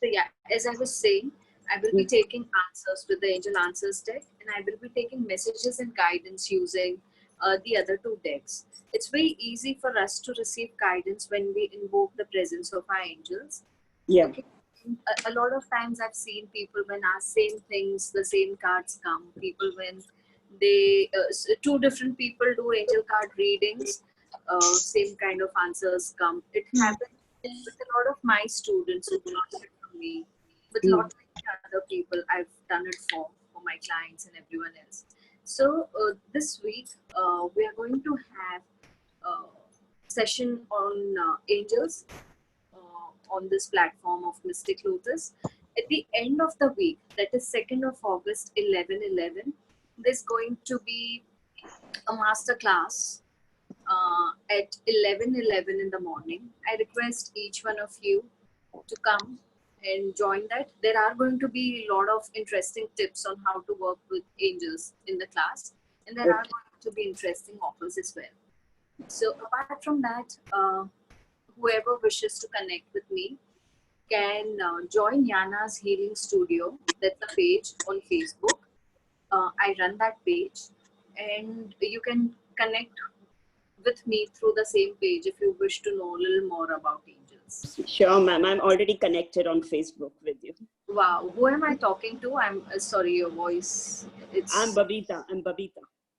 So yeah, as I was saying, I will be taking answers with the Angel Answers deck, and I will be taking messages and guidance using the other two decks. It's very easy for us to receive guidance when we invoke the presence of our angels. Yeah. Okay. A lot of times I've seen people when ask same things, the same cards come. People when they two different people do angel card readings, same kind of answers come. It happens with a lot of my students who learned it from me, with a lot of other people I've done it for my clients and everyone else. So this week we are going to have a session on angels on this platform of Mystic Lotus. At the end of the week, that is 2nd of August, 11/11, there's going to be a master class at 11:11 in the morning. I request each one of you to come and join that. There are going to be a lot of interesting tips on how to work with angels in the class, and there are going to be interesting offers as well. So apart from that, whoever wishes to connect with me can join Yana's Healing Studio. That's a page on Facebook. I run that page, and you can connect with me through the same page if you wish to know a little more about angels. Sure, ma'am. I'm already connected on Facebook with you. Wow, who am I talking to? I'm sorry, your voice. I'm Babita.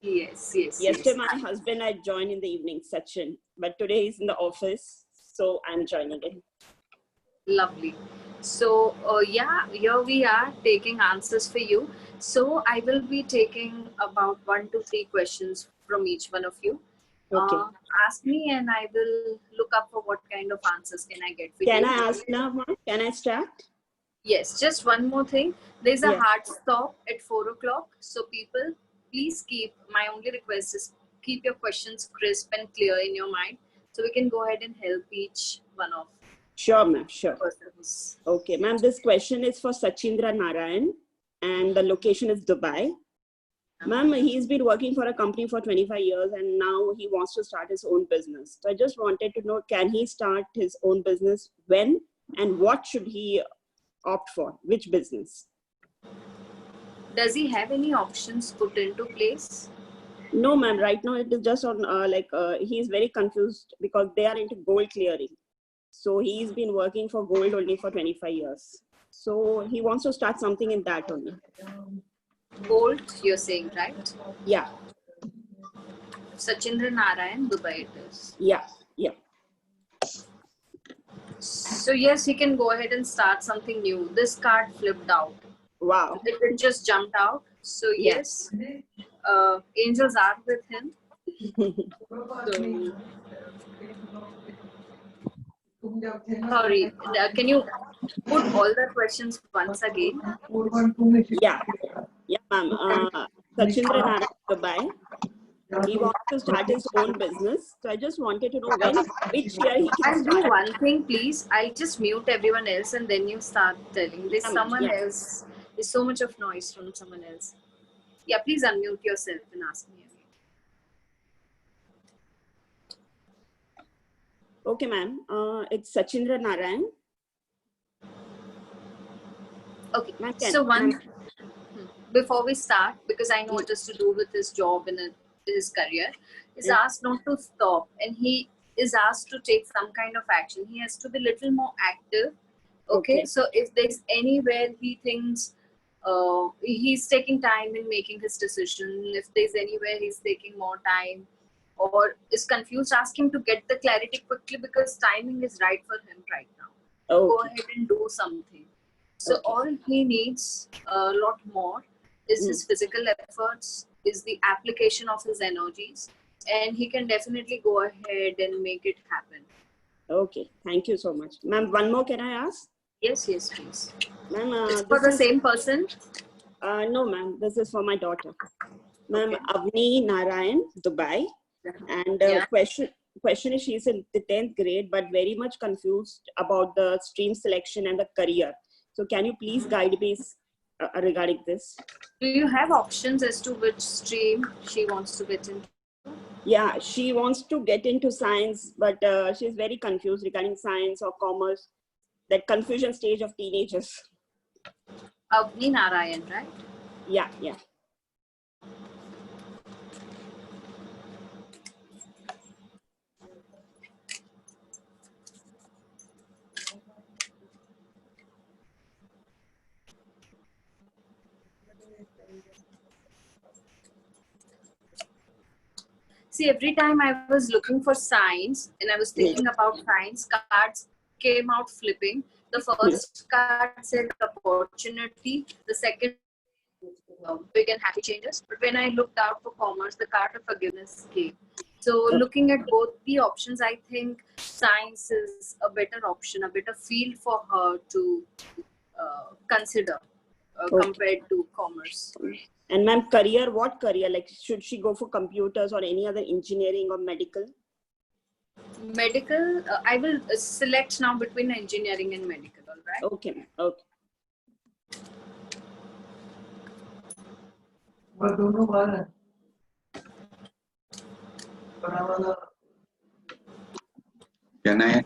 Yes. Yesterday, my husband had joined in the evening session, but today he's in the office, so I'm joining in. Lovely. So yeah, here we are taking answers for you. So I will be taking about 1 to 3 questions from each one of you. Okay. Ask me and I will look up for what kind of answers can I get for you. Can I ask now, ma'am? Can I start? Yes, just one more thing. There's a hard stop at 4 o'clock. So people, please my only request is keep your questions crisp and clear in your mind so we can go ahead and help each one of. Sure, ma'am. Sure. Okay, ma'am. This question is for Sachindra Narayan, and the location is Dubai. Ma'am, he's been working for a company for 25 years, and now he wants to start his own business. So I just wanted to know, can he start his own business when, and what should he opt for? Which business? Does he have any options put into place? No, ma'am. Right now, it is just on he's very confused because they are into gold clearing. So he's been working for gold only for 25 years. So he wants to start something in that only. Gold, you're saying, right? Yeah. Sachindra Narayan, Dubai it is. Yeah. So yes, he can go ahead and start something new. This card flipped out. Wow. It just jumped out. So yes, angels are with him. So, sorry, can you put all the questions once again? Yeah, ma'am. Sachindra Narayan, Dubai. He wants to start his own business. So I just wanted to know which year he can start. I'll do one thing, please. I'll just mute everyone else and then you start telling. There's someone else. There's so much of noise from someone else. Yeah, please unmute yourself and ask me again. Okay, ma'am. It's Sachindra Narayan. Okay, so before we start, because I know it is to do with his job and his career, is asked not to stop, and he is asked to take some kind of action. He has to be a little more active. Okay, so if there's anywhere he thinks he's taking time in making his decision, if there's anywhere he's taking more time or is confused, ask him to get the clarity quickly because timing is right for him right now. Go ahead and do something. So all he needs a lot more is his physical efforts, is the application of his energies, and he can definitely go ahead and make it happen. Okay, thank you so much. Ma'am, one more can I ask? Yes, please. Ma'am, it's for the same person? No, ma'am, this is for my daughter. Ma'am, Avni Narayan, Dubai. And question is, she's in the 10th grade, but very much confused about the stream selection and the career. So can you please guide me regarding this? Do you have options as to which stream she wants to get into? Yeah, she wants to get into science, but she's very confused regarding science or commerce. that confusion stage of teenagers. Avni Narayan, right? Yeah, yeah. See, every time I was looking for signs and I was thinking about signs, cards came out flipping. The first card said opportunity, the second big and happy changes. But when I looked out for commerce, the card of forgiveness came. So looking at both the options, I think science is a better option, a better field for her to consider compared to commerce. And ma'am, career, what career? Like, should she go for computers or any other engineering or medical? Medical, I will select now between engineering and medical, all right? Okay, ma'am. Okay. Can I?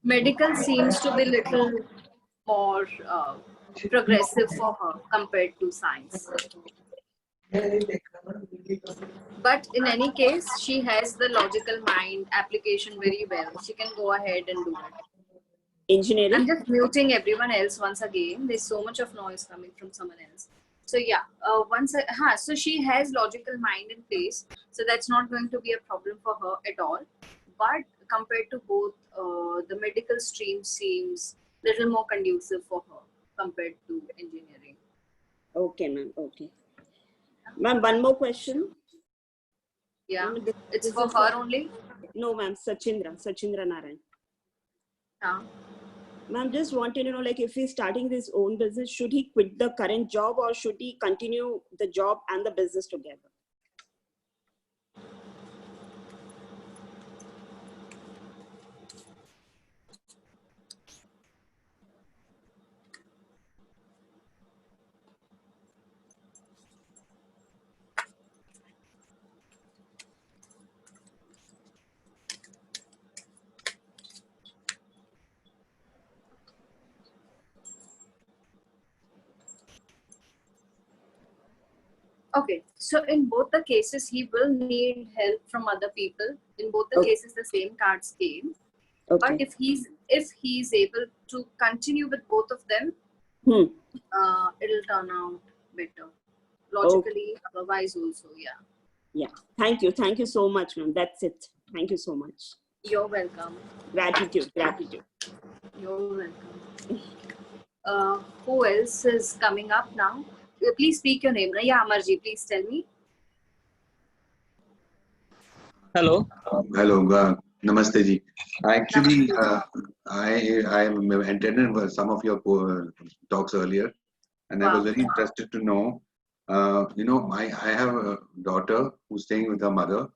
Medical seems to be little more progressive for her compared to science. But in any case, she has the logical mind application very well. She can go ahead and do it. Engineering? I'm just muting everyone else once again. There's so much of noise coming from someone else. So yeah, so she has logical mind in place. So that's not going to be a problem for her at all. But compared to both, the medical stream seems little more conducive for her compared to engineering. Okay, ma'am. Okay. Ma'am, one more question. Yeah, Ma'am, it's for her only. No, ma'am. Sachindra Narayan. Yeah. Ma'am, just wanted to know, like, if he's starting his own business, should he quit the current job or should he continue the job and the business together? Okay, so in both the cases, he will need help from other people. In both the cases, the same cards came. Okay. But if he's able to continue with both of them, it'll turn out better. Logically, otherwise also, yeah. Yeah. Thank you so much, ma'am. That's it. Thank you so much. You're welcome. Gratitude. You're welcome. Who else is coming up now? Please speak your name. Yeah, Amarji, please tell me. Hello. Hello. Namaste ji. Actually, I attended some of your talks earlier, and I was very interested to know. I have a daughter who's staying with her mother,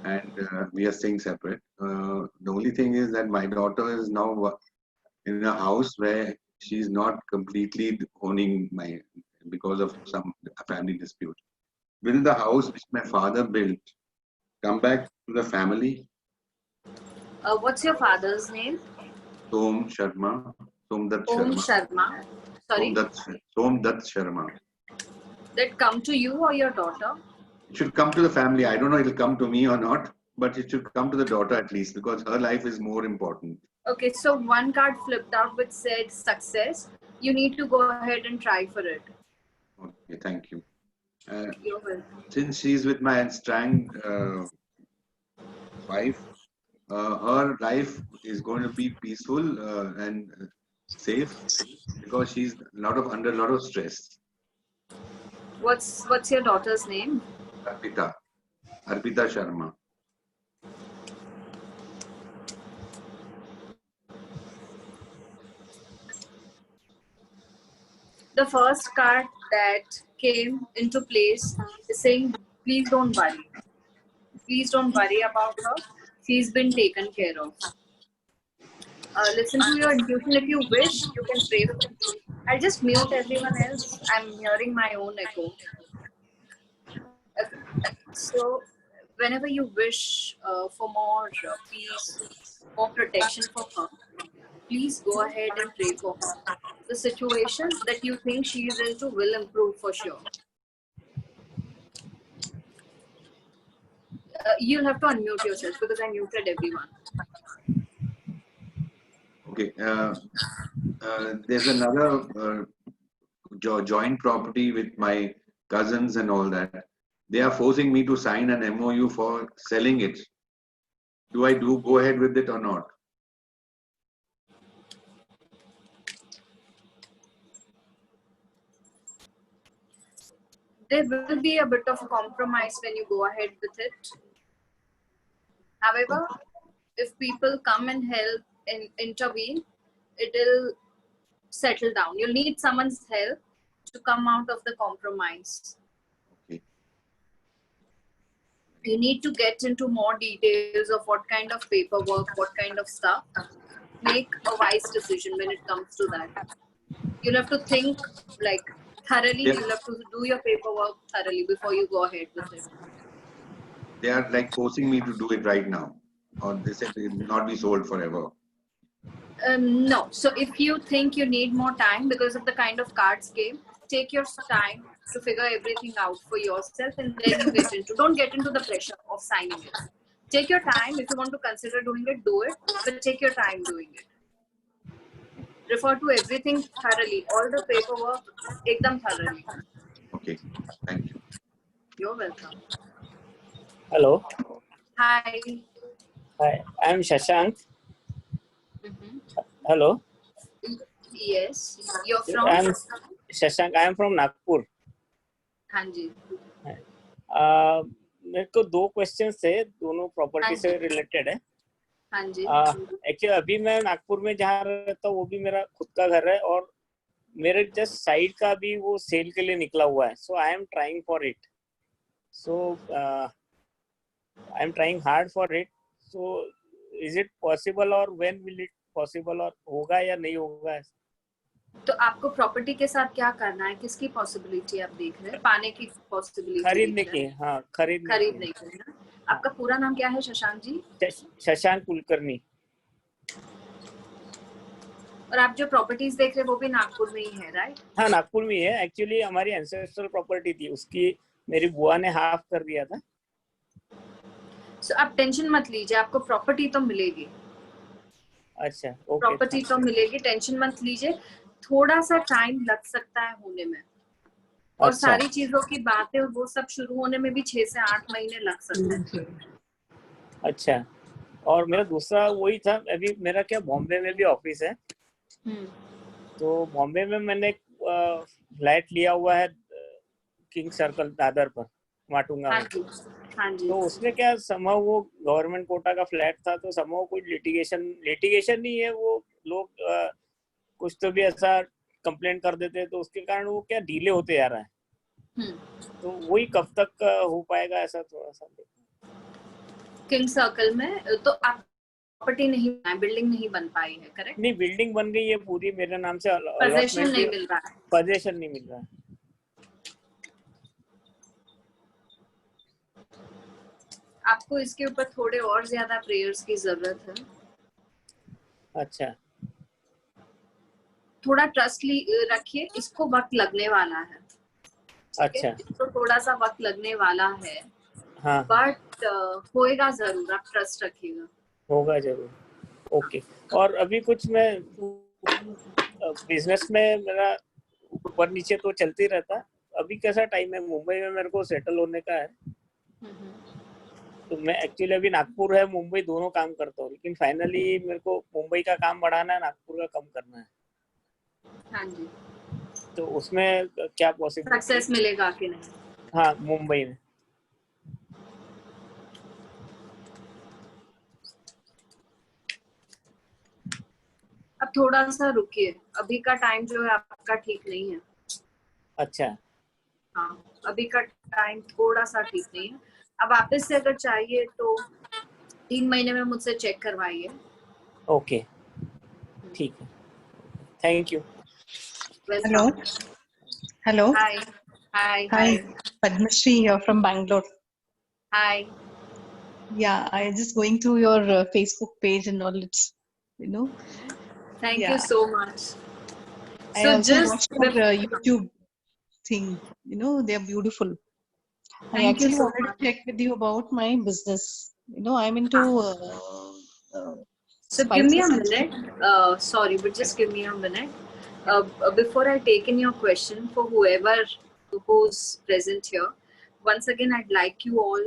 and we are staying separate. The only thing is that my daughter is now in a house where she's not completely owning because of some family dispute. Will the house which my father built come back to the family? What's your father's name? Somdat Sharma. Sorry? Somdat Sharma. That come to you or your daughter? It should come to the family. I don't know if it'll come to me or not, but it should come to the daughter at least because her life is more important. Okay, so one card flipped out which said success. You need to go ahead and try for it. Okay, thank you. You're welcome. Since she's with my Strang wife, her life is going to be peaceful and safe because she's under a lot of stress. What's your daughter's name? Arpita Sharma. The first card that came into place is saying, please don't worry. Please don't worry about her. She's been taken care of. Listen to your intuition. If you wish, you can pray for me. I'll just mute everyone else. I'm hearing my own echo. Okay. So whenever you wish for more peace, more protection for her, please go ahead and pray for her. The situation that you think she is into will improve for sure. You'll have to unmute yourself because I muted everyone. Okay. There's another joint property with my cousins and all that. They are forcing me to sign an MOU for selling it. Do I go ahead with it or not? There will be a bit of a compromise when you go ahead with it. However, if people come and help and intervene, it'll settle down. You'll need someone's help to come out of the compromise. Okay. You need to get into more details of what kind of paperwork, what kind of stuff. Make a wise decision when it comes to that. You'll have to think like thoroughly. Yes. You'll have to do your paperwork thoroughly before you go ahead with it. They are like forcing me to do it right now, or they said it will not be sold forever. No. So if you think you need more time because of the kind of cards game, take your time to figure everything out for yourself and then you get into. Don't get into the pressure of signing it. Take your time. If you want to consider doing it, do it. But take your time doing it. Refer to everything thoroughly. All the paperwork, ekdam thoroughly. Okay. Thank you. You're welcome. Hello. Hi. Hi. I am Shashank. Mm-hmm. Hello. Yes. You're from? I am Shashank. I am from Nagpur. हाँ जी. मेरे को दो questions थे, दोनों property से related है. हाँ जी. Actually अभी मैं नागपुर में जहाँ रहता हूँ वो भी मेरा खुद का घर है और मेरे जस्ट साइड का भी वो सेल के लिए निकला हुआ है. So I am trying for it. So I am trying hard for it. So is it possible or when will it possible, और होगा या नहीं होगा? तो आपको प्रॉपर्टी के साथ क्या करना है? किसकी पॉसिबिलिटी आप देख रहे हैं? पाने की पॉसिबिलिटी? खरीदने की. हाँ, खरीदने की. ना. आपका पूरा नाम क्या है शशांक जी? शशांक कुलकर्णी. और आप जो प्रॉपर्टीज देख रहे हैं वो भी नागपुर में ही है, राइट? हाँ, नागपुर में है. एक्चुअली हमारी एंसेस्ट्रल प्रॉपर्टी थी, उसकी मेरी बुआ ने हाफ कर दिया था. सो आप टेंशन मत लीजिए, आपको प्रॉपर्टी तो मिलेगी. अच्छा, ओके. प्रॉपर्टी तो मिलेगी, टेंशन मत लीजिए. थोड़ा सा टाइम लग सकता है होने में. और अच्छा. सारी चीजों की बातें वो सब शुरू होने में भी 6 से 8 महीने लग सकते हैं. अच्छा. और मेरा दूसरा वही था, अभी मेरा क्या बॉम्बे में भी ऑफिस है. तो बॉम्बे में मैंने फ्लैट लिया हुआ है किंग सर्कल दादर पर, माटुंगा में. हाँ जी. तो उसमें क्या समहाउ वो गवर्नमेंट कोटा का फ्लैट था, तो समहाउ कोई लिटिगेशन नहीं है. वो लोग कुछ तो भी ऐसा कंप्लेंट कर देते हैं, तो उसके कारण वो क्या डिले होते जा रहा है. तो वही कब तक हो पाएगा, ऐसा थोड़ा सा. किंग सर्कल में तो आप प्रॉपर्टी नहीं, बिल्डिंग नहीं बन पाई है, करेक्ट? नहीं, बिल्डिंग बन गई है पूरी मेरे नाम से. पोजीशन नहीं मिल रहा है. पोजीशन नहीं मिल रहा है. आपको इसके ऊपर थोड़े और ज्यादा प्रेयर्स की जरूरत है. अच्छा. थोड़ा ट्रस्ट रखिए, इसको वक्त लगने वाला है. अच्छा. तो थोड़ा सा वक्त लगने वाला है. हाँ. बट होएगा जरूर, आप ट्रस्ट रखिएगा. होगा जरूर. ओके. और अभी कुछ मैं बिजनेस में मेरा ऊपर नीचे तो चलती रहता. अभी कैसा टाइम है, मुंबई में मेरे को सेटल होने का है. तो मैं एक्चुअली अभी नागपुर है मुंबई दोनों काम करता हूँ, लेकिन फाइनली मेरे को मुंबई का काम बढ़ाना है, नागपुर का कम करना है. हाँ जी. तो उसमें क्या पॉसिबल सक्सेस मिलेगा कि नहीं? हाँ, मुंबई में. अब थोड़ा सा रुकिए, अभी का टाइम जो है आपका ठीक नहीं है. अच्छा. हाँ, अभी का टाइम थोड़ा सा ठीक नहीं है. अब वापस से अगर चाहिए तो 3 महीने में मुझसे चेक करवाइए. ओके, ठीक है. Thank you. Hello. Hello. Hi. Hi. Hi. Padmashri here from Bangalore. Hi. Yeah, I just going through your Facebook page and all. It's, you know, Thank yeah. you so much. I So also just watched your YouTube thing. You know, they're beautiful. I thank you actually so wanted much. to check with you about my business. You know, I'm into uh, So give me a spices and minute. Sorry, but just give me a minute. Before I take in your question, for whoever who's present here, once again, I'd like you all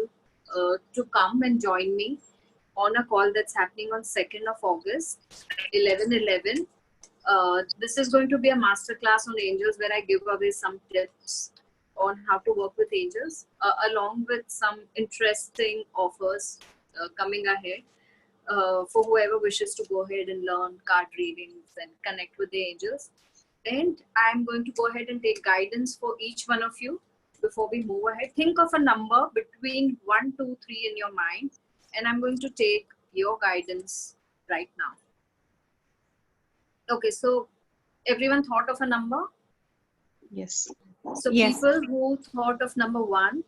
to come and join me on a call that's happening on 2nd of August, 11:11. This is going to be a masterclass on angels where I give away some tips on how to work with angels, along with some interesting offers coming ahead for whoever wishes to go ahead and learn card readings and connect with the angels. And I'm going to go ahead and take guidance for each one of you before we move ahead. Think of a number between 1, 2, 3 in your mind, and I'm going to take your guidance right now. Okay, so everyone thought of a number? yes. So Yes. people who thought of number 1,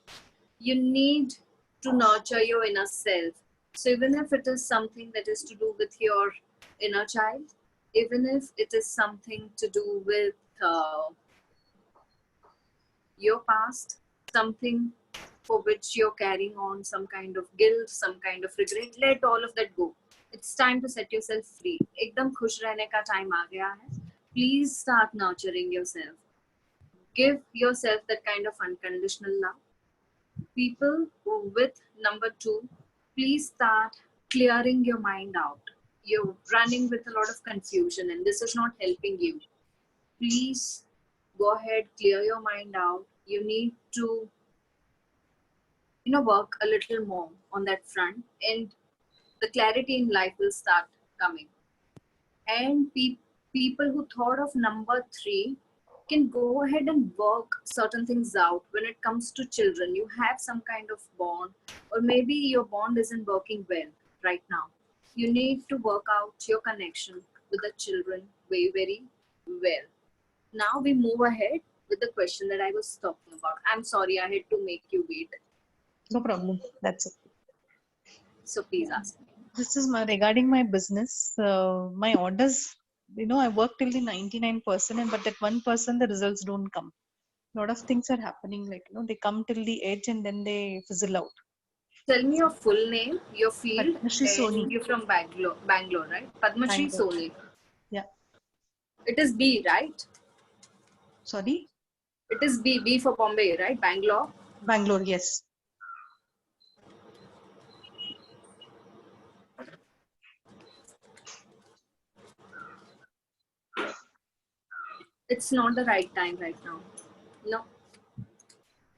you need to nurture your inner self. So even if it is something that is to do with your inner child, even if it is something to do with your past, something for which you're carrying on some kind of guilt, some kind of regret, let all of that go. It's time to set yourself free. एकदम खुश रहने का time आ गया है. Please start nurturing yourself. Give yourself that kind of unconditional love. People with number 2, please start clearing your mind out. You're running with a lot of confusion and this is not helping you. Please go ahead, clear your mind out. You need to, work a little more on that front, and the clarity in life will start coming. And people who thought of number 3 can go ahead and work certain things out. When it comes to children, you have some kind of bond, or maybe your bond isn't working well right now. You need to work out your connection with the children very, very well. Now we move ahead with the question that I was talking about. I'm sorry, I had to make you wait. No problem. That's it. So please ask me. This is regarding my business. My orders, you know, I work till the 99%, but that 1%, the results don't come. A lot of things are happening, like, you know, they come till the edge and then they fizzle out. Tell me your full name, your field, Padmashri Soni. and you're from Bangalore, right? Padmashri Bangalore. Soni. Yeah. It is B, right? Sorry? It is B for Bombay, right? Bangalore. Bangalore, yes. It's not the right time right now. No.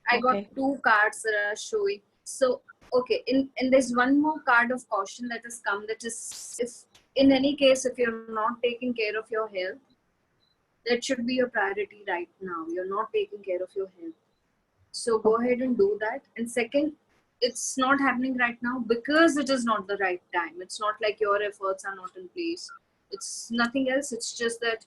I Okay. got 2 cards that are showing. So, okay, and there's one more card of caution that has come, that is, if in any case, if you're not taking care of your health, that should be your priority right now. You're not taking care of your health. So go ahead and do that. And second, it's not happening right now because it is not the right time. It's not like your efforts are not in place. It's nothing else. It's just that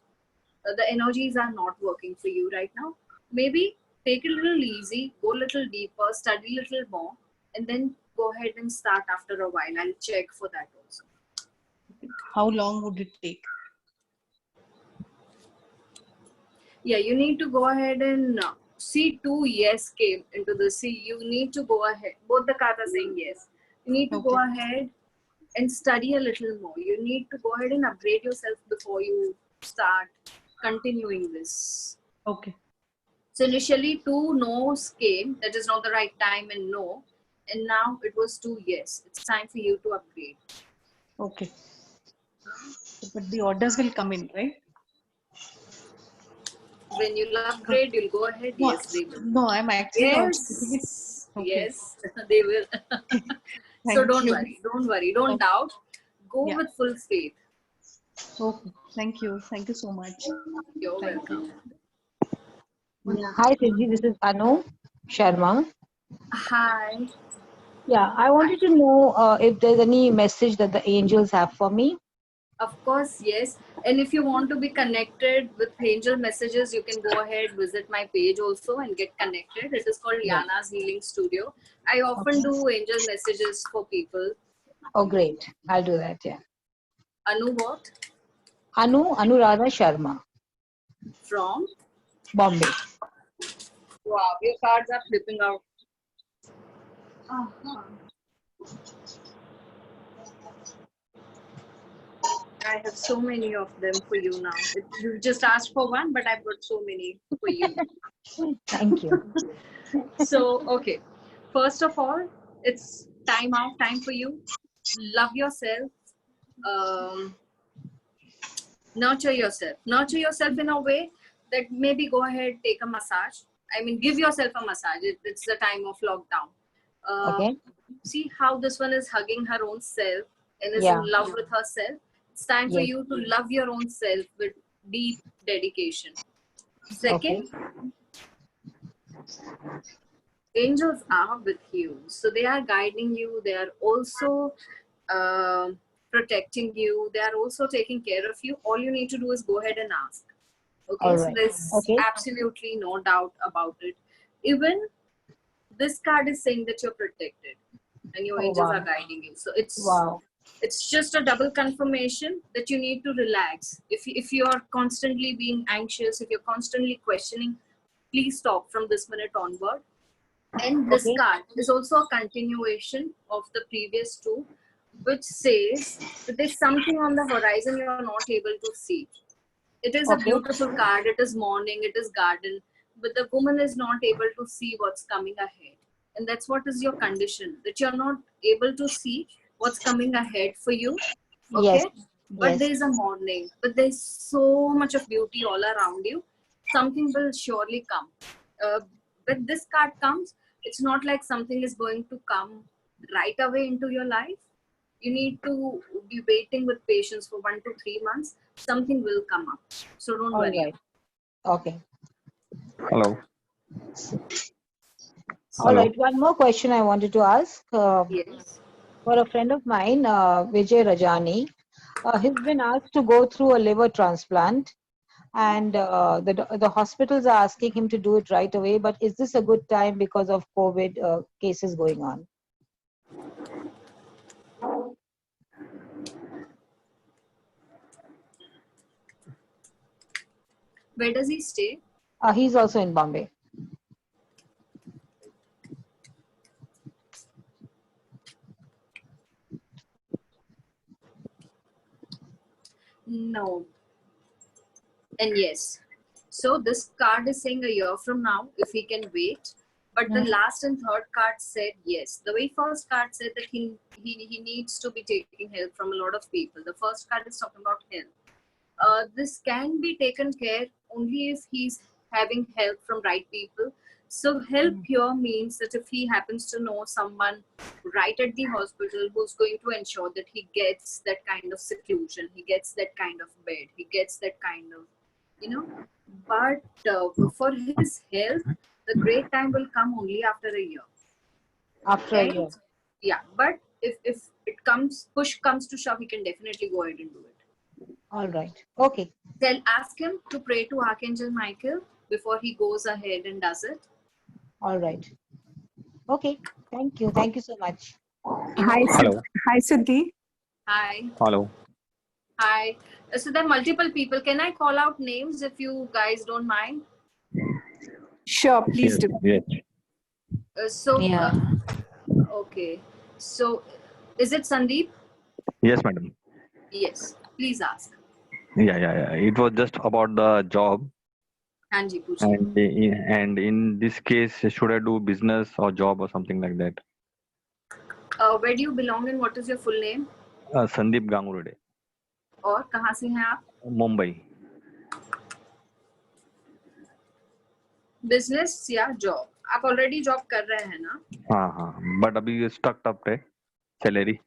the energies are not working for you right now. Maybe take it a little easy, go a little deeper, study a little more, and then go ahead and start after a while. I'll check for that also. How long would it take? Yeah, you need to go ahead and see 2 yes came into the sea. You need to go ahead. Both the cards are saying yes. You need to go ahead and study a little more. You need to go ahead and upgrade yourself before you start continuing this. Okay. So initially 2 no's came, that is not the right time, and no. And now it was 2 yes. It's time for you to upgrade. Okay. But the orders will come in, right? When you'll upgrade, you'll go ahead. No, Yes, they will. no, I'm actually Yes, Okay. yes, they will. So don't worry, don't Okay. doubt. Go Yeah. with full faith. Okay. Thank you so much. You're Thank welcome. Yeah. Hi, Sidhi. This is Anu Sharma. Hi. Yeah, I wanted to know if there's any message that the angels have for me. Of course, yes. And if you want to be connected with angel messages, you can go ahead, visit my page also and get connected. It is called Yeah. Yana's Healing Studio. I often Okay. do angel messages for people. Oh, great. I'll do that. Yeah. Anu what? Anuradha Sharma, From? Bombay. Wow, your cards are flipping out. Uh-huh. I have so many of them for you now. You just asked for one, but I've got so many for you. Thank you. So, okay. First of all, it's time for you. Love yourself. Um, Nurture yourself. Nurture yourself in a way that maybe go ahead, take a massage. I mean, give yourself a massage. It's the time of lockdown. Okay. See how this one is hugging her own self and is Yeah. in love with herself. It's time for Yes. you to love your own self with deep dedication. Okay. Second, angels are with you. So they are guiding you. They are also uh, protecting you. They are also taking care of you. All you need to do is go ahead and ask. Okay, All so right. there's Okay. absolutely no doubt about it. Even this card is saying that you're protected and your Oh, angels wow. are guiding you. So Wow. it's just a double confirmation that you need to relax. If you are constantly being anxious, if you're constantly questioning, please stop from this minute onward. And this Okay. card is also a continuation of the previous two, which says that there's something on the horizon you're not able to see. It is a Okay. beautiful card. It is morning, it is garden, but the woman is not able to see what's coming ahead. And that's what is your condition, that you're not able to see what's coming ahead for you. Yes. Okay? But Yes. there's a morning, but there's so much of beauty all around you. Something will surely come. When this card comes, it's not like something is going to come right away into your life. You need to be waiting with patience for 1 to 3 months. Something will come up, so don't All worry. right. Okay. Hello. All Hello. right. One more question I wanted to ask. Yes. For a friend of mine, Vijay Rajani, he's been asked to go through a liver transplant, and the hospitals are asking him to do it right away. But is this a good time because of COVID cases going on? Where does he stay? He's also in Bombay. No. And yes. So this card is saying a year from now, if he can wait. But the Mhm. last and third card said yes. The very first card said that he needs to be taking help from a lot of people. The first card is talking about help. This can be taken care only if he's having help from right people. So help here means that if he happens to know someone right at the hospital who's going to ensure that he gets that kind of seclusion, he gets that kind of bed, he gets that kind of, you know. But for his health, the great time will come only after a year. After a year. And yeah, but if it comes, push comes to shove, he can definitely go ahead and do it. All right. Okay. Then ask him to pray to Archangel Michael before he goes ahead and does it. All right. Okay. Thank you. Thank you so much. Hi, Hello. Hi, Siddhi. Hi. Hello. Hi. So there are multiple people. Can I call out names if you guys don't mind? Sure, please Yes. do. Yes. So, okay. So, is it Sandeep? Yes, madam. Yes. Please ask. Yeah. It was just about the job, Hanji, पूछिए. and in this case, should I do business or job or something like that? Where do you belong and what is your full name? Sandeep Gangurde, और कहाँ से हैं आप? Mumbai. Business या job? आप already job कर रहे हैं ना? हाँ. But अभी stuck up है salary.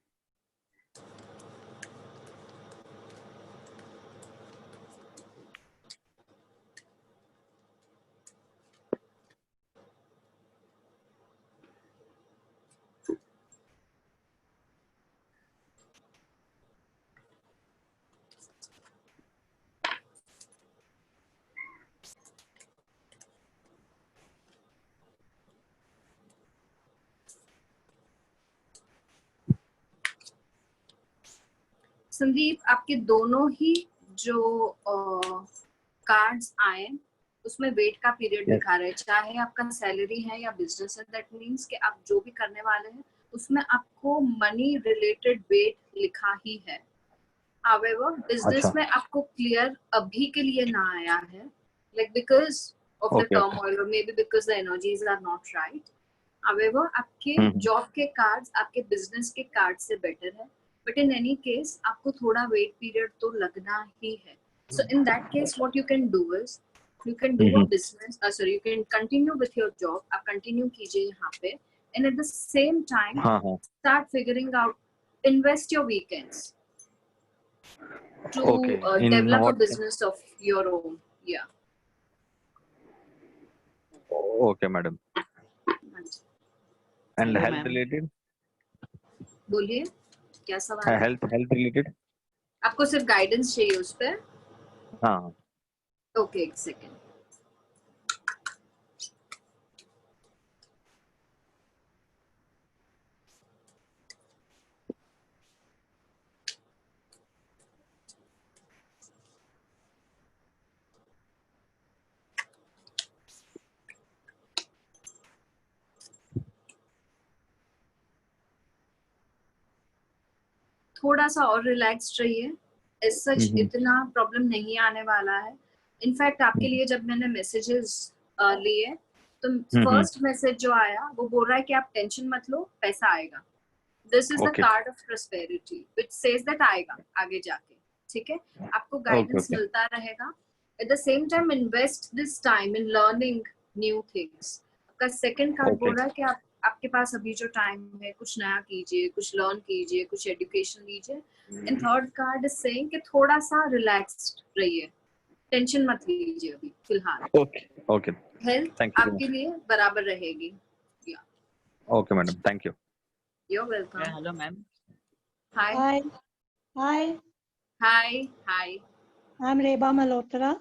संदीप, आपके दोनों ही जो कार्ड्स आए उसमें वेट का पीरियड Yes. दिखा रहे हैं, चाहे आपका सैलरी है या बिजनेस है। दैट मीन्स कि आप जो भी करने वाले हैं उसमें आपको मनी रिलेटेड वेट लिखा ही है। However, business अच्छा. में आपको क्लियर अभी के लिए ना आया है, like because of the Okay. turmoil or maybe because the energies are not right. However, आपके हम्म. जॉब के कार्ड्स आपके बिजनेस के कार्ड से बेटर है, but in any case आपको थोड़ा वेट पीरियड तो लगना ही है। So in that case, what you can do is you can do a business. You can continue with your job. आप continue कीजिए यहाँ पे, and at the same time हाँ हाँ. start figuring out, invest your weekends to Okay. In develop a what? business of your own. Yeah. Okay, madam. And Hello, health ma'am. related? बोलिए क्या सवाल है? Health related? आपको सिर्फ guidance चाहिए उस पर? हाँ. ओके, एक सेकेंड। थोड़ा सा और रिलैक्स रहिए। इस सच इतना प्रॉब्लम नहीं आने वाला है। इनफैक्ट आपके लिए जब मैंने मैसेजेस लिए तो फर्स्ट मैसेज जो आया वो बोल रहा है कि आप टेंशन मत लो, पैसा आएगा। This is the Okay. Card of prosperity which says that आएगा आगे जाके। ठीक है, आपको गाइडेंस Okay. मिलता रहेगा। At the same time invest this time in learning new things. आपका सेकंड कार्ड Okay. बोल रहा है कि आपके पास अभी जो टाइम है कुछ नया कीजिए, कुछ लर्न कीजिए, कुछ एजुकेशन लीजिए। And third card is saying कि थोड़ा सा रिलैक्स्ड रहिए, टेंशन मत लीजिए अभी फिलहाल। Okay. Okay. Health Thank you. आपके लिए बराबर रहेगी। Okay, madam. Thank you. You're welcome. Yeah, hello, ma'am. Hi. Hi. Hi. Hi. Hi. I'm Reba Malhotra.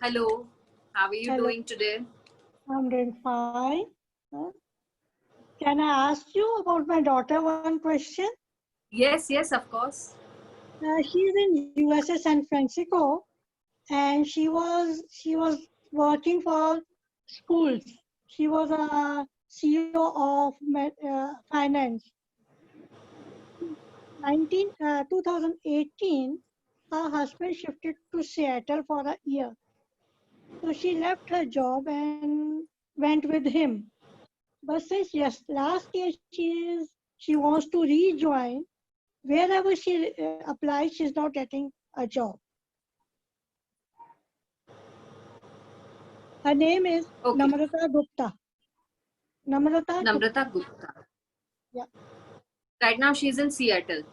Hello. How are you Hello. doing today? I'm doing fine. Can I ask you about my daughter one question? Yes, yes, of course. She's in USA San Francisco, and she was working for schools. She was a CEO of finance. 2018, her husband shifted to Seattle for a year. So she left her job and went with him. But since last year she wants to rejoin, wherever she applies, she's not getting a job. Her name is Okay. Namrata Gupta. Namrata Gupta. Yeah. Right now she's in Seattle.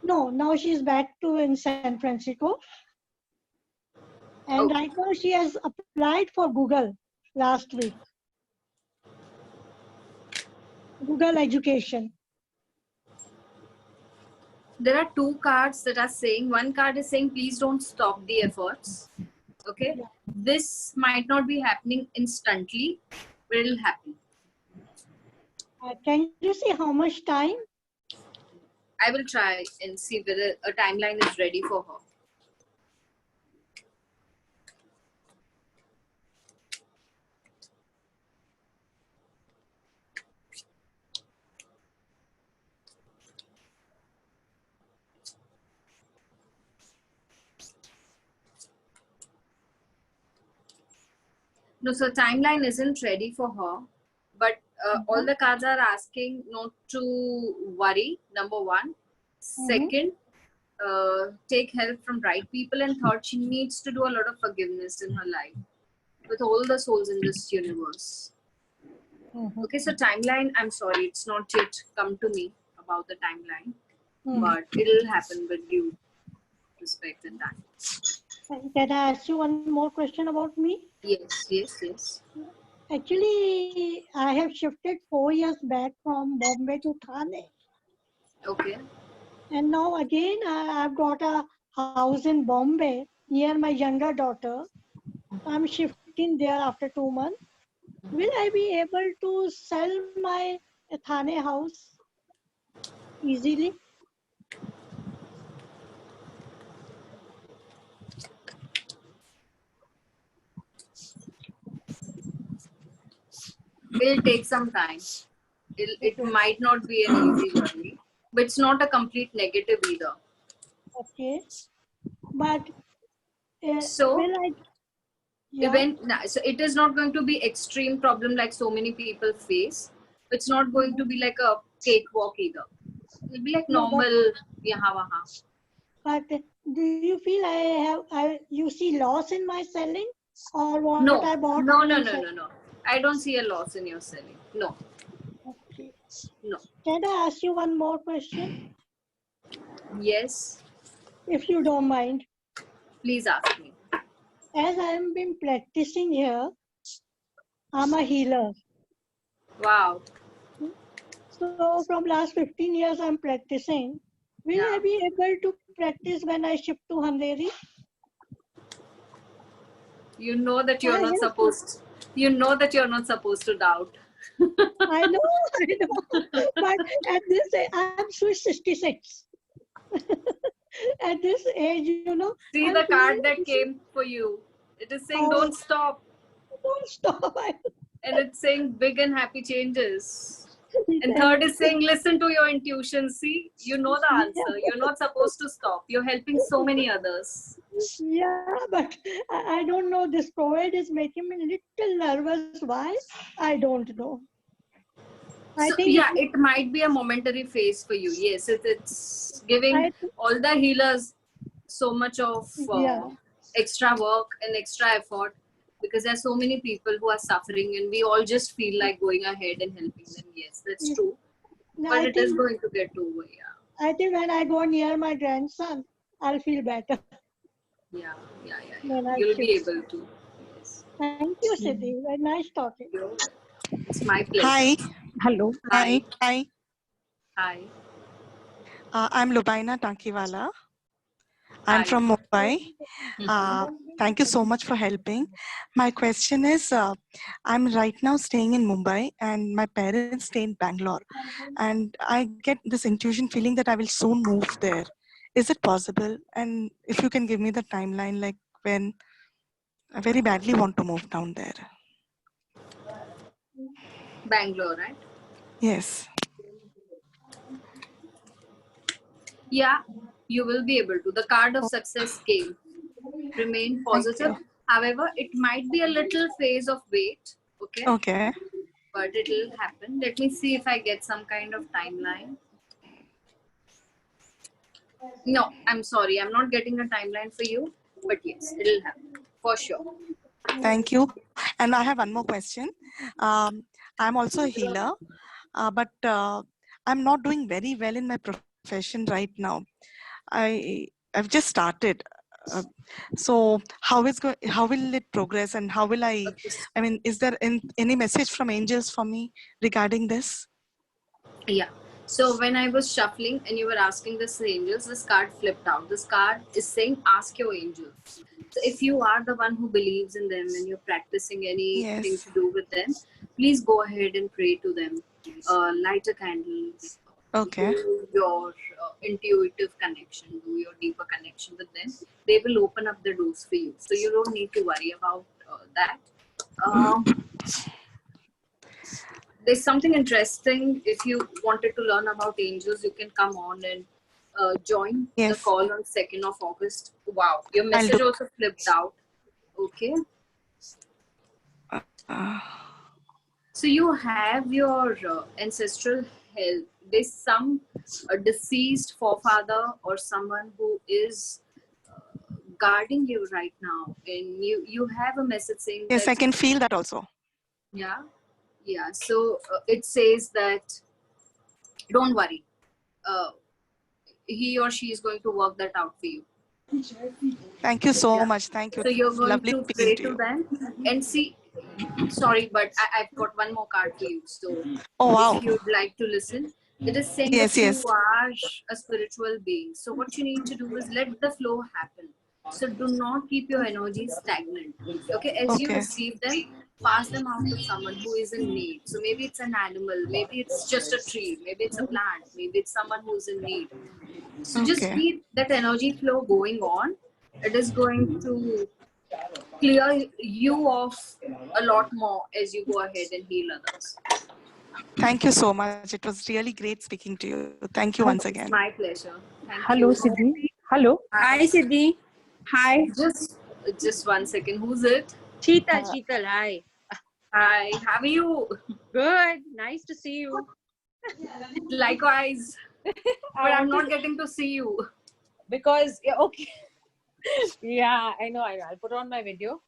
No, now she's back to in San Francisco. And Okay. right now she has applied for Google last week. Google Education. There are two cards that are saying, one card is saying, please don't stop the efforts. Okay. Yeah. This might not be happening instantly, but it'll happen. Can you see how much time? I will try and see whether a timeline is ready for her. No, so timeline isn't ready for her, but all the cards are asking not to worry, number one. Second, take help from right people. And third, she needs to do a lot of forgiveness in her life with all the souls in this universe. Okay, so timeline, I'm sorry, it's not yet come to me about the timeline, but it'll happen with due respect and time. Can I ask you one more question about me? Yes, yes, yes. Actually, I have shifted 4 years back from Bombay to Thane. Okay. And now again, I've got a house in Bombay near my younger daughter. I'm shifting there after 2 months. Will I be able to sell my Thane house easily? It'll take some time. It might not be an easy journey, but it's not a complete negative either. Okay. But So will I? Yeah. so it is not going to be extreme problem like so many people face. It's not going to be like a cakewalk either. It'll be like No, normal yaha waha. but do you feel you see loss in my selling, or what No, I bought? no. I don't see a loss in your selling. No, Okay. no. Can I ask you one more question, Yes, if you don't mind? please ask me. As I have been practicing here, I'm a healer. Wow. So from last 15 years, I'm practicing. Will I Yeah. be able to practice when I shift to Andheri? You know that you're I not have to. supposed. You know that you're not supposed to doubt. I know. But at this age, I'm Swiss 66. At this age, See I'm the feeling card that came for you. It is saying oh, don't stop, don't stop. and it's saying big and happy changes. And third is saying listen to your intuition. See, you know the answer. You're not supposed to stop. You're helping so many others. Yeah, but I don't know. This COVID is making me a little nervous. Why? I don't know. I So think yeah, it might be a momentary phase for you. Yes, it's giving I, all the healers so much of yeah. extra work and extra effort because there are so many people who are suffering and we all just feel like going ahead and helping them. Yes, that's true. But I it is think going to get over. Yeah. I think when I go near my grandson, I'll feel better. Yeah. When I You'll be shift. able to. Yes. Thank you, Siddhi. Very nice talking. It's my pleasure. Hi. Hello. Hi. Hi. Hi. I'm Lubaina Tankiwala. Hi. I'm from Mumbai. Thank you so much for helping. My question is, I'm right now staying in Mumbai and my parents stay in Bangalore. And I get this intuition feeling that I will soon move there. Is it possible? And if you can give me the timeline, like when I very badly want to move down there. Bangalore, right? Yes. Yeah, you will be able to. The card of success came. Remain positive. However, it might be a little phase of wait. Okay. Okay. But it'll happen. Let me see if I get some kind of timeline. No, I'm sorry. I'm not getting a timeline for you. But yes, it'll happen. For sure. Thank you. And I have one more question. I'm also a healer, but I'm not doing very well in my profession right now. I've just started. So how will it progress and how will I mean, is there any message from angels for me regarding this? Yeah. So when I was shuffling and you were asking this angels, this card flipped out. This card is saying, ask your angels. So if you are the one who believes in them and you're practicing anything to do with them, please go ahead and pray to them. Light a candle. Okay. Do your intuitive connection, do your deeper connection with them. They will open up the doors for you. So you don't need to worry about that. There's something interesting. If you wanted to learn about angels, you can come on and join the call on 2nd of August. Wow, your message also flipped out. Okay. So you have your ancestral help. There's some deceased forefather or someone who is guarding you right now, and you have a message saying yes, I can feel that also. Yeah. So it says that don't worry, he or she is going to work that out for you. Thank you so much. Thank you. So you're going Lovely to pray to them and see. Sorry, but I've got one more card for you. So if you'd like to listen, it is saying that you are a spiritual being. So what you need to do is let the flow happen. So do not keep your energy stagnant. Okay, as you receive them, pass them out to someone who is in need. So maybe it's an animal, maybe it's just a tree, maybe it's a plant, maybe it's someone who's in need. So just keep that energy flow going on. It is going to clear you off a lot more as you go ahead and heal others. Thank you so much. It was really great speaking to you. Thank you once again. My pleasure. Thank Hello, you. Siddhi. Hello. Hi, Siddhi. Hi. Just 1 second. Who's it? Sheetal, Sheetal, hi. Hi. How are you? Good. Nice to see you. Likewise. But I'm not getting to see you. Because, yeah, okay. Yeah, I know. I'll put on my video.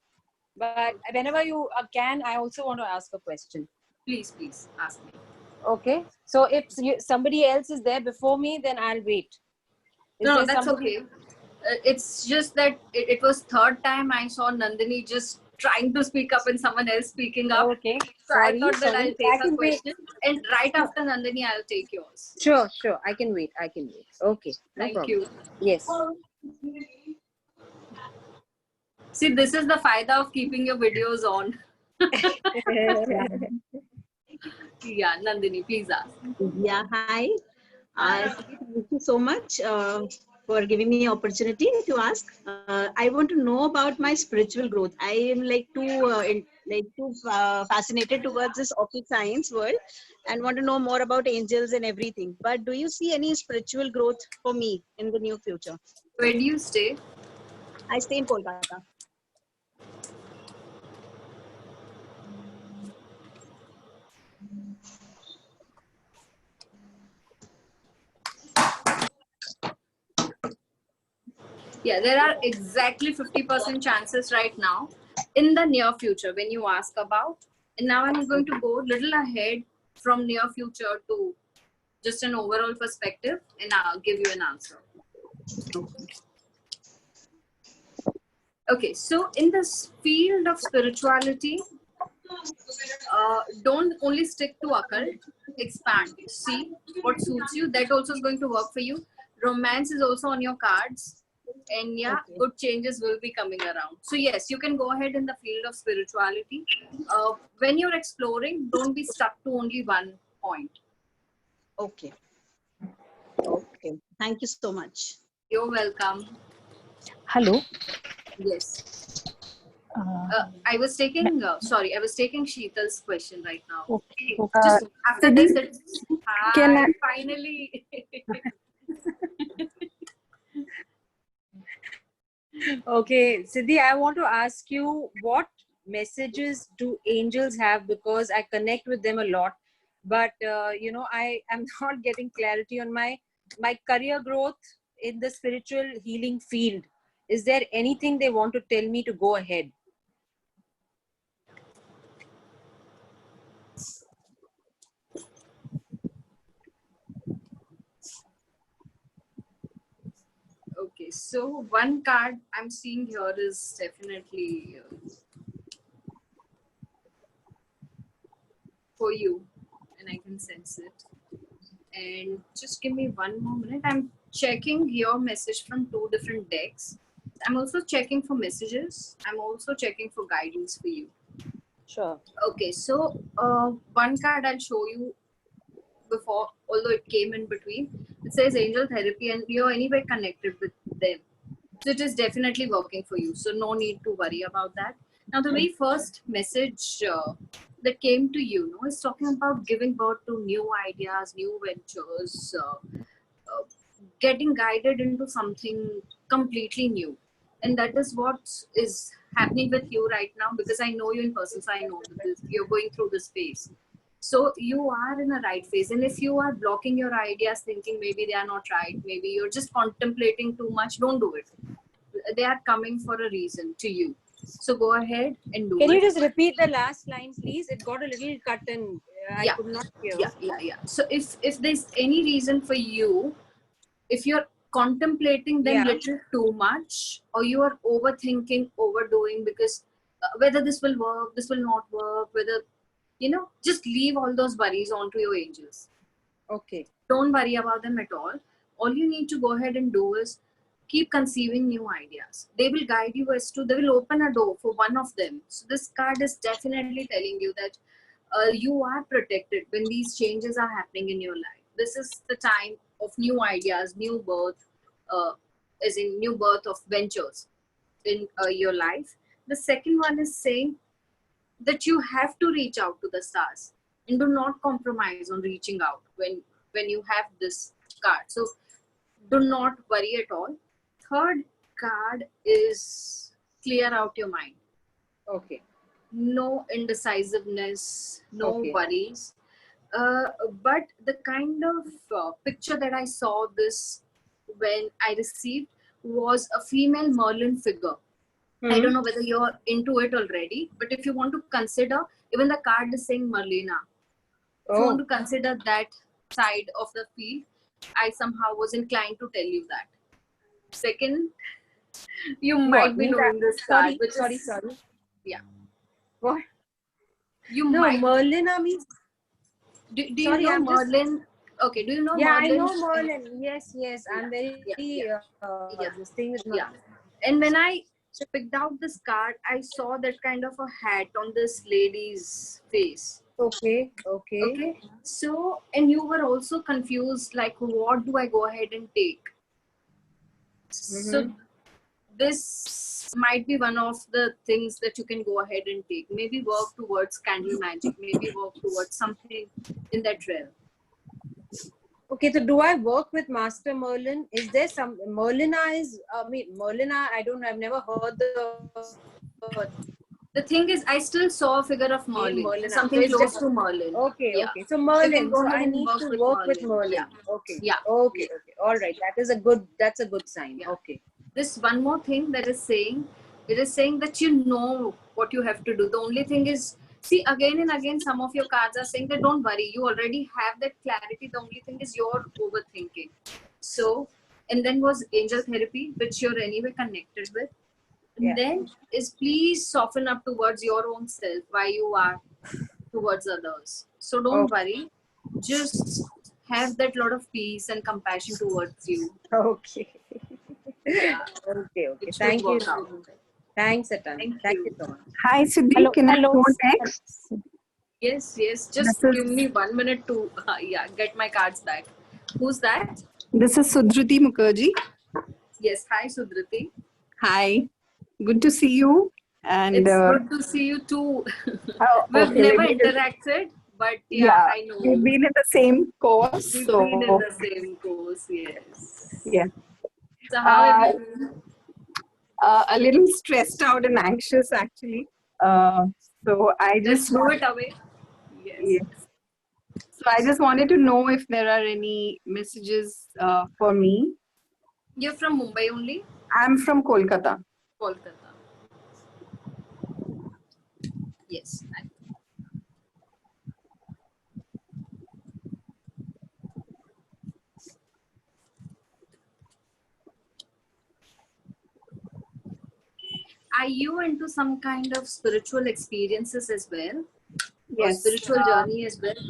But whenever you can, I also want to ask a question. Please ask me. Okay. So if somebody else is there before me, then I'll wait. No, that's okay. It's just that it was third time I saw Nandini just trying to speak up and someone else speaking up. Okay. So I thought that I'll I take a can wait. question. And right after Nandini, I'll take yours. Sure. I can wait. Okay. No Thank problem. you. Yes. See, this is the faida of keeping your videos on. Yeah, Nandini, please ask. Yeah, hi. Thank you so much for giving me opportunity to ask. I want to know about my spiritual growth. I am too fascinated towards this occult science world and want to know more about angels and everything. But do you see any spiritual growth for me in the near future? Where do you stay? I stay in Kolkata. Yeah, there are exactly 50% chances right now in the near future when you ask about. And now I'm going to go a little ahead from near future to just an overall perspective and I'll give you an answer. Okay, so in this field of spirituality, don't only stick to occult, expand. See what suits you. That also is going to work for you. Romance is also on your cards. And yeah, good changes will be coming around. So yes, you can go ahead in the field of spirituality. When you're exploring, don't be stuck to only one point. Okay. Thank you so much. You're welcome. Hello. Yes. I was taking Sheetal's question right now. Okay. Just after this, Can I- finally. Okay, Siddhi, I want to ask you, what messages do angels have? Because I connect with them a lot, but I am not getting clarity on my career growth in the spiritual healing field. Is there anything they want to tell me to go ahead? Okay, so one card I'm seeing here is definitely for you, and I can sense it. And just give me one more minute. I'm checking your message from 2 different decks. I'm also checking for messages. I'm also checking for guidance for you. Sure. Okay, so one card I'll show you before, although it came in between. It says angel therapy, and you're anyway connected with them. So it is definitely working for you. So no need to worry about that. Now, the very first message that came to you is talking about giving birth to new ideas, new ventures, getting guided into something completely new. And that is what is happening with you right now, because I know you in person, so I know that you're going through this phase. So you are in a right phase. And if you are blocking your ideas, thinking maybe they are not right, maybe you're just contemplating too much, don't do it. They are coming for a reason to you. So go ahead and do it. Can you just repeat the last line, please? It got a little cut and I could not hear. Yeah. So if there's any reason for you, if you're contemplating them little too much, or you are overthinking, overdoing, because whether this will work, this will not work, whether, just leave all those worries onto your angels. Okay. Don't worry about them at all. All you need to go ahead and do is keep conceiving new ideas. They will guide you they will open a door for one of them. So this card is definitely telling you that you are protected when these changes are happening in your life. This is the time of new ideas, new birth, as in new birth of ventures in your life. The second one is saying that you have to reach out to the stars and do not compromise on reaching out when you have this card. So do not worry at all. Third card is clear out your mind. Okay. No indecisiveness, no Okay. worries. But the kind of picture that I saw this when I received was a female Merlin figure. I don't know whether you're into it already, but if you want to consider, even the card is saying Merlina. If you want to consider that side of the field, I somehow was inclined to tell you that. Second, you might be knowing this card. Sorry. Yeah. What? You No, might. Merlina means. Do you Sorry, know I'm just- Merlin? Okay, do you know Yeah, Merlin? I know Merlin. Yes. I'm very this thing with Yeah. And when I picked out this card, I saw that kind of a hat on this lady's face. Okay. So, and you were also confused, like, what do I go ahead and take? So, this might be one of the things that you can go ahead and take. Maybe work towards candle magic. Maybe work towards something in that realm. Okay, so do I work with Master Merlin? Is there some Merlina is? Merlina. I've never heard The thing is, I still saw a figure of Merlin. Merlina. Something So it's close just- to Merlin. Okay. Yeah. So You Merlin. can go So ahead I and need to with work with Merlin. Yeah. Okay. Yeah. Okay. All right. That's a good sign. Yeah. Okay. This one more thing that is saying, it is saying that you know what you have to do. The only thing is, see, again and again, some of your cards are saying that don't worry, you already have that clarity. The only thing is you're overthinking. So, and then was angel therapy, which you're anyway connected with. And Yeah. then is please soften up towards your own self, why you are towards others. So don't worry, just have that lot of peace and compassion towards you. Okay. Yeah. Okay. It should Thank you. work out. Thanks, Atan. Thank you so much. Hi, Siddhi. Can I go next? Yes. Just give me 1 minute to get my cards back. Who's that? This is Sudhriti Mukherjee. Yes. Hi, Sudhriti. Hi. Good to see you. And It's good to see you too. oh, We've okay, never maybe it- interacted, but yeah, I know. we've been in the same course. We've So been in the same course, yes. yeah, So how have you been? a little stressed out and anxious actually. So I Just just throw it away. Yes. So I just wanted to know if there are any messages for me. You're from Mumbai only? I'm from Kolkata. Kolkata. Yes. Are you into some kind of spiritual experiences as well? Or Yes. spiritual journey as well?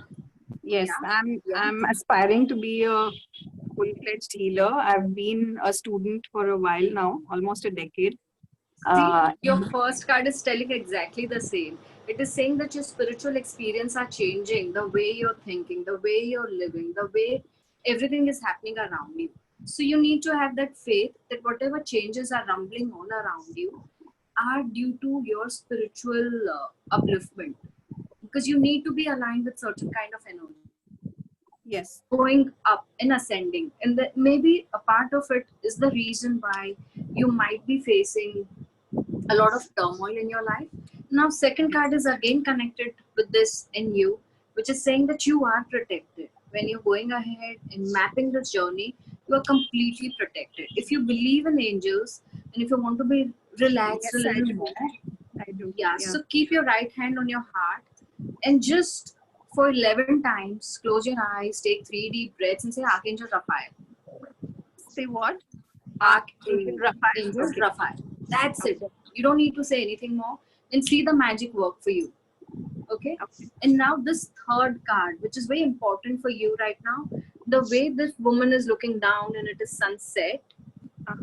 Yes, I'm aspiring to be a full-fledged healer. I've been a student for a while now, almost a decade. See, your first card is telling exactly the same. It is saying that your spiritual experience are changing, the way you're thinking, the way you're living, the way everything is happening around you. So you need to have that faith that whatever changes are rumbling all around you are due to your spiritual upliftment. Because you need to be aligned with certain kind of energy. Yes. Going up and ascending. And that maybe a part of it is the reason why you might be facing a lot of turmoil in your life. Now, second card is again connected with this in you, which is saying that you are protected. When you're going ahead and mapping this journey, you are completely protected. If you believe in angels and if you want to be relaxed Yes, a I little do. more, I do. yeah, so keep your right hand on your heart and just for 11 times, close your eyes, take 3 deep breaths and say Archangel Raphael. Say what? Archangel Raphael. Okay. Raphael. That's it. You don't need to say anything more and see the magic work for you. Okay? And now this third card, which is very important for you right now, the way this woman is looking down and it is sunset.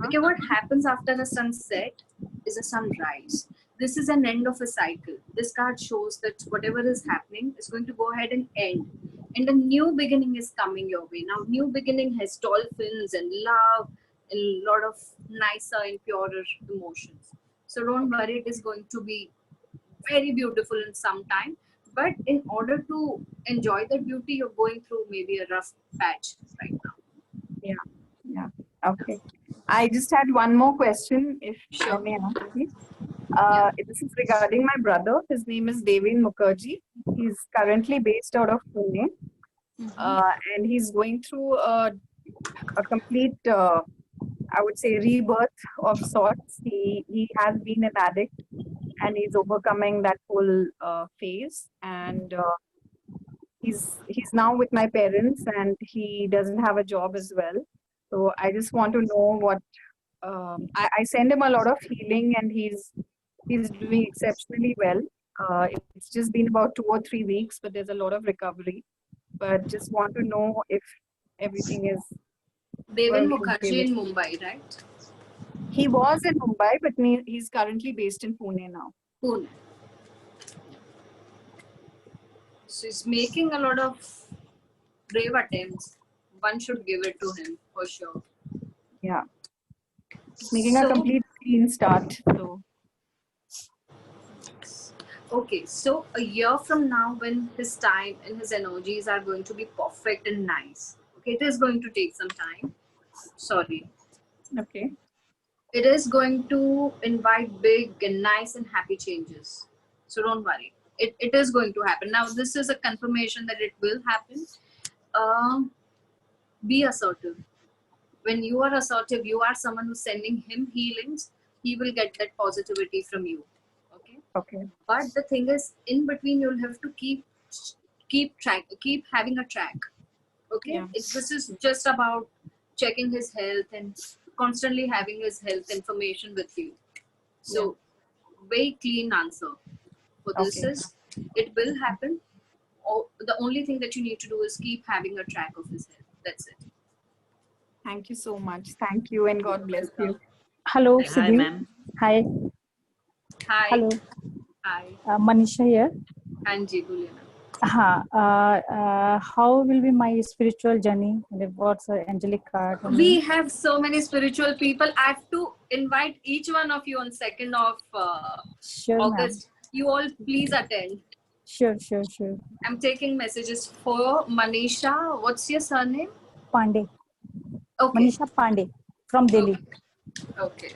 Okay, what happens after a sunset is a sunrise. This is an end of a cycle. This card shows that whatever is happening is going to go ahead and end. And a new beginning is coming your way. Now, new beginning has dolphins and love and a lot of nicer and purer emotions. So So don't worry, it is going to be very beautiful in some time. But in order to enjoy that beauty, you're going through maybe a rough patch right now. Yeah, yeah. Okay. I just had one more question, if I Sure. may ask, please. Yeah. This is regarding my brother. His name is Devin Mukherjee. He's currently based out of Pune, and he's going through a complete, I would say, rebirth of sorts. He has been an addict, and he's overcoming that whole phase. And he's now with my parents, and he doesn't have a job as well. So I just want to know what I send him a lot of healing, and he's doing exceptionally well. It's just been about 2 or 3 weeks, but there's a lot of recovery. But just want to know if everything is Devin going okay Mukherjee with in him. Mumbai, right? He was in Mumbai, but he's currently based in Pune now. Pune. So he's making a lot of brave attempts. One should give it to him for sure. Yeah, making a So, complete clean start. So okay, so a year from now, when his time and his energies are going to be perfect and nice, okay, it is going to take some time. Sorry. okay, It is going to invite big and nice and happy changes. So don't worry. It is going to happen. Now, this is a confirmation that it will happen. Be assertive. When you are assertive, you are someone who's sending him healings, he will get that positivity from you. Okay. okay, But the thing is, in between, you'll have to keep having a track. Okay. yeah, This is just about checking his health and constantly having his health information with you. So, very clean answer for this okay. is it will happen. The only thing that you need to do is keep having a track of his health. That's it. Thank you so much. Thank you, and God bless you. Hello, Hi, Siddhi. ma'am. Hi. Hi. Hello. Hi. Manisha here. Anji, बोलिए ना. How will be my spiritual journey? What's the angelic card? We have so many spiritual people. I have to invite each one of you on 2nd of Sure, August. You all please attend. Sure. I'm taking messages for Manisha. What's your surname? Pandey. Okay. Manisha Pandey from Delhi. Okay.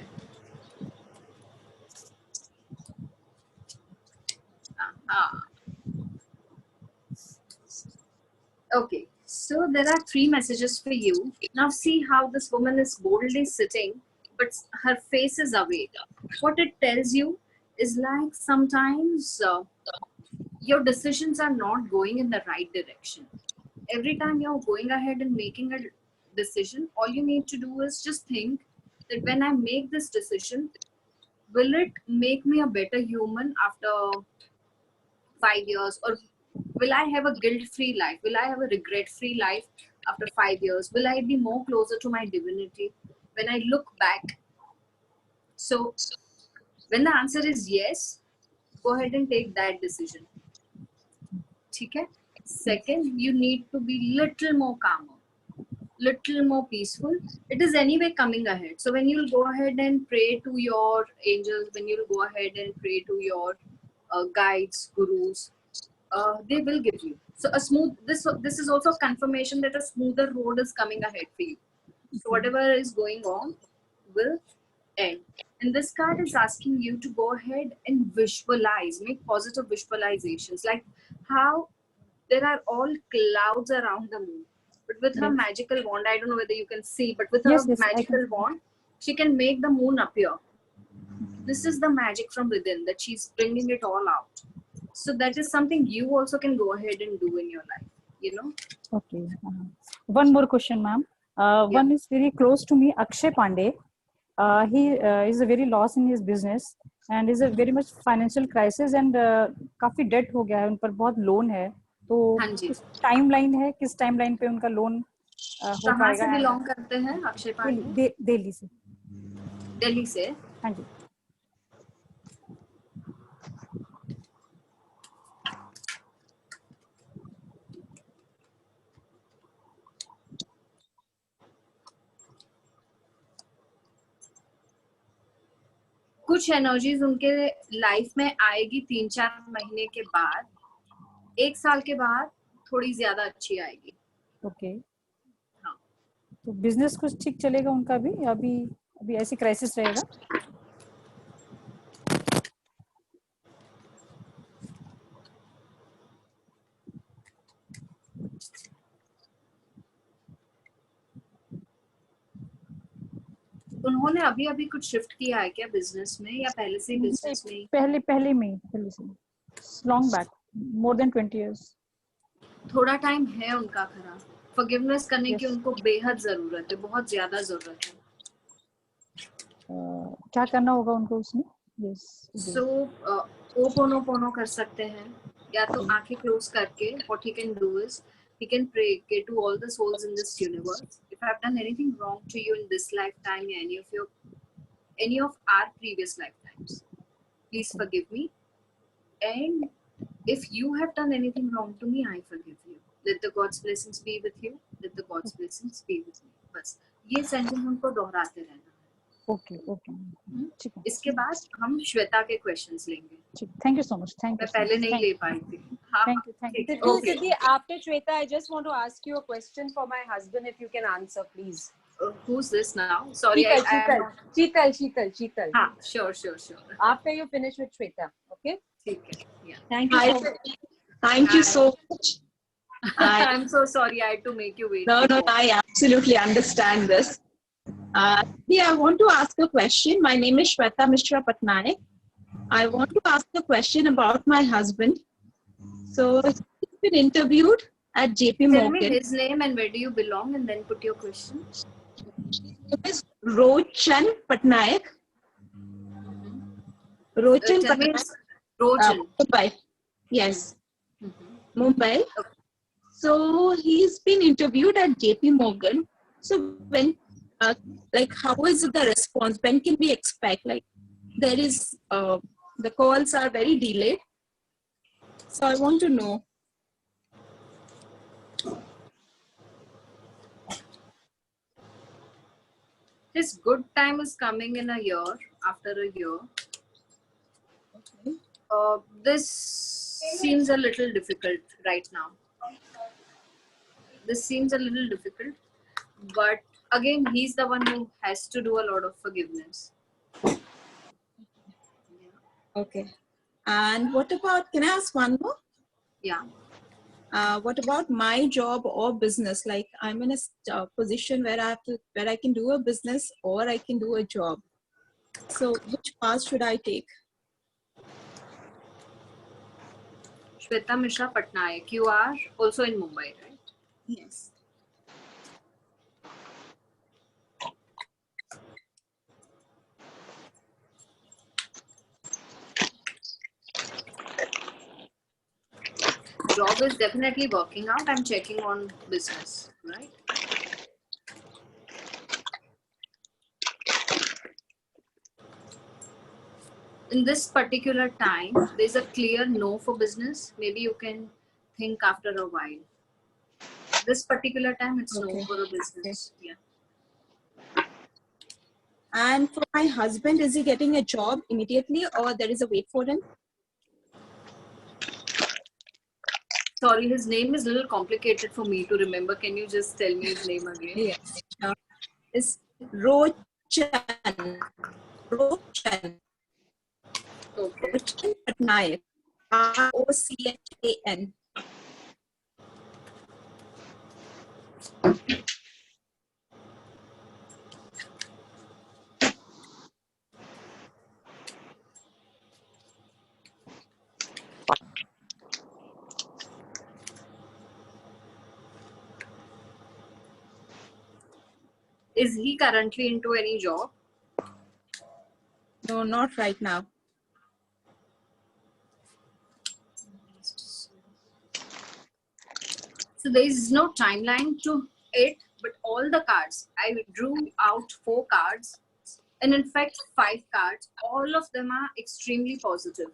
Okay, so there are 3 messages for you. Now see how this woman is boldly sitting, but her face is away. What it tells you is like sometimes your decisions are not going in the right direction. Every time you're going ahead and making a decision, all you need to do is just think that when I make this decision, will it make me a better human after 5 years, or will I have a guilt-free life? Will I have a regret-free life after 5 years? Will I be more closer to my divinity when I look back? So when the answer is yes, go ahead and take that decision. Okay? Second, you need to be little more calmer, little more peaceful. It is anyway coming ahead. So when you'll go ahead and pray to your angels, when you'll go ahead and pray to your guides, gurus, they will give you. So a smooth, this is also confirmation that a smoother road is coming ahead for you. So whatever is going on will end. And this card is asking you to go ahead and visualize, make positive visualizations, like how there are all clouds around the moon. But with her Yes. magical wand, I don't know whether you can see, but with Yes, her I magical can. wand, she can make the moon appear. This is the magic from within, that she's bringing it all out. So that is something you also can go ahead and do in your life, you know. Okay. One more question, ma'am. One is very close to me, Akshay Pandey. He is a very loss in his business and is a very much financial crisis and काफी debt हो गया है, उन पर बहुत loan है, तो हाँ जी. कुछ timeline है, किस timeline पे उनका loan हो कहाँ पाएगा? से बिलोंग करते हैं अक्षय पांडे? दिल्ली से. दिल्ली से. हाँ जी. कुछ एनर्जीज उनके लाइफ में आएगी 3-4 महीने के बाद, 1 साल के बाद थोड़ी ज्यादा अच्छी आएगी। ओके, हाँ। तो बिजनेस कुछ ठीक चलेगा उनका भी, अभी अभी ऐसी क्राइसिस रहेगा? उन्होंने अभी अभी कुछ शिफ्ट किया है क्या बिजनेस में, या पहले से ही बिजनेस में? पहले से long back, more than 20 years। थोड़ा टाइम है उनका खराब। फॉरगिवनेस करने की Yes. उनको बेहद जरूरत है, बहुत ज्यादा जरूरत है। क्या करना होगा उनको उसमें? यस, सो ओपोनोपोनो कर सकते हैं, या तो आंखें क्लोज करके what he can do is he can pray to all the souls in this universe. If I have done anything wrong to you in this lifetime, any of our previous lifetimes, please forgive me. And if you have done anything wrong to me, I forgive you. Let the God's blessings be with you. Let the God's blessings be with me. बस ये sentence उनको दोहराते रहना। Okay okay, ठीक है। इसके बाद हम श्वेता के क्वेश्चंस लेंगे। ठीक, thank you so much. Thank you, मैं पहले नहीं ले पाई थी। हाँ, thank you, thank you. Siddhi, Okay. Siddhi, after Shweta, I just want to ask you a question for my husband, if you can answer, please. Who's this now? Sorry, Sheetal. हाँ, sure. After you finish with Shweta, okay? ठीक है, yeah. Thank you Hi, so much. Thank you so much. I'm so sorry I had to make you wait. No, I absolutely understand this. Yeah, I want to ask a question. My name is Shweta Mishra Patnaik. I want to ask a question about my husband. So he's been interviewed at JP Tell me Morgan. his name and where do you belong, and then put your question. His name is Rochan Patnaik. Rochan Tell me Patnaik. it's Rochan. Mumbai. Yes. Mumbai. So he's been interviewed at JP Morgan. So when, how is the response? When can we expect? Like, there is, the calls are very delayed. So I want to know. His good time is coming in a year, after a year. Okay. This seems a little difficult right now. But again, he's the one who has to do a lot of forgiveness. Okay. And what about, can I ask one more? Yeah. What about my job or business? Like, I'm in a position where I can do a business or I can do a job. So which path should I take? Shweta Mishra Patnaik, you are also in Mumbai, right? Yes. Job is definitely working out. I'm checking on business, right? In this particular time, there's a clear no for business. Maybe you can think after a while. This particular time, it's Okay. no for a business. Okay. Yeah. And for my husband, is he getting a job immediately or there is a wait for him? Sorry, his name is a little complicated for me to remember. Can you just tell me his name again? Yes. It's Rochan. Rochan. Okay. Rochan Patnaik. Rochan. Is he currently into any job? No, not right now. So there is no timeline to it, but all the cards, I drew out 4 cards, and in fact 5 cards. All of them are extremely positive.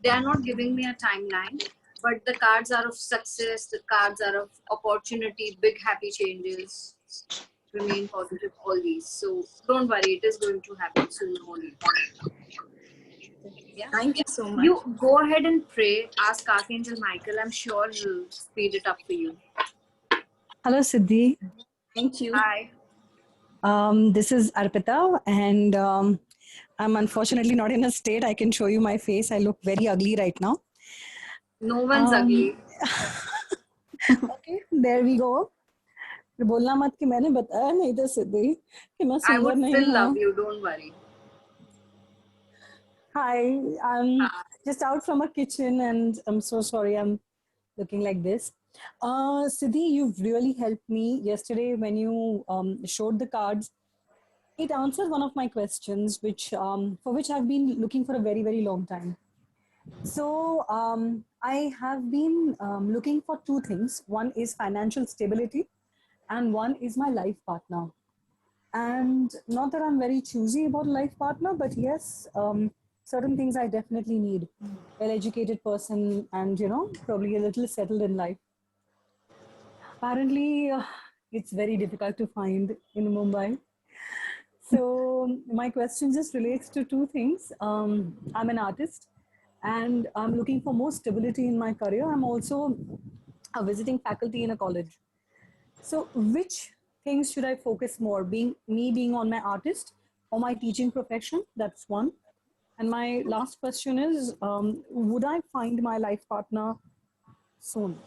They are not giving me a timeline, but the cards are of success. The cards are of opportunity, big happy changes. remain positive, all these. So don't worry, it is going to happen sooner or later. Yeah. Thank you so much. You go ahead and pray. Ask Archangel Michael. I'm sure he'll speed it up for you. Hello, Siddhi. Thank you. Hi. This is Arpita, and I'm unfortunately not in a state I can show you my face. I look very ugly right now. No one's ugly. Okay, there we go. बोलना मत कि मैंने बताया नहीं था सिद्धि कि मैं I सुंदर would नहीं still हूँ. love you. Don't worry. Hi, I'm just out from a kitchen, and I'm so sorry I'm looking like this. Siddhi, you've really helped me yesterday when you showed the cards. It answered one of my questions, which for which I've been looking for a very, very long time. So I have been looking for two things. One is financial stability, and one is my life partner. And not that I'm very choosy about a life partner, but yes, certain things I definitely need. Well-educated person, and probably a little settled in life. Apparently, it's very difficult to find in Mumbai. So my question just relates to two things. I'm an artist, and I'm looking for more stability in my career. I'm also a visiting faculty in a college. So which things should I focus more? Being on my artist or my teaching profession? That's one. And my last question is, would I find my life partner soon?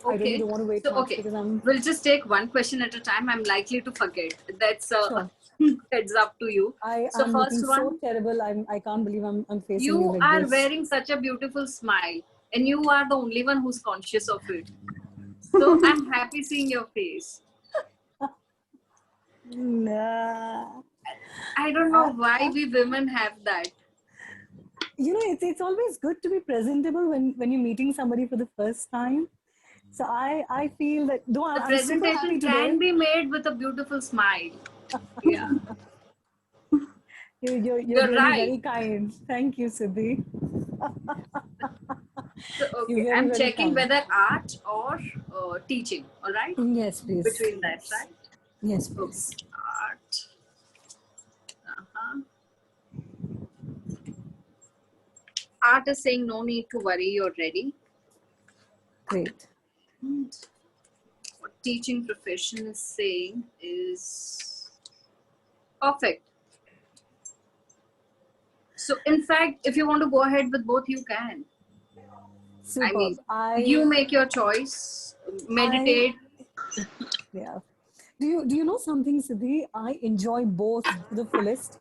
I really Okay. don't want to wait So, much okay. because I'm... We'll just take one question at a time. I'm likely to forget. That's Sure. heads up to you. So I'm looking first one, so terrible. I can't believe I'm facing you you like are this. wearing such a beautiful smile, and you are the only one who's conscious of it. So I'm happy seeing your face. Nah. I don't know why we women have that. It's always good to be presentable when you're meeting somebody for the first time. So I feel that though The I'm super happy presentation today. can be made with a beautiful smile. Yeah. You're You're really right. very kind. Thank you, Siddhi. So, You're okay, very, I'm very checking kind. whether art or teaching. All right. Yes, please. Between that, Yes. right? Yes, please. Okay. Art. Art is saying no need to worry. You're ready. Great. And what teaching profession is saying is perfect. So in fact, if you want to go ahead with both, you can. Superb. I mean, you make your choice. Meditate. Yeah. Do you know something, Siddhi? I enjoy both to the fullest.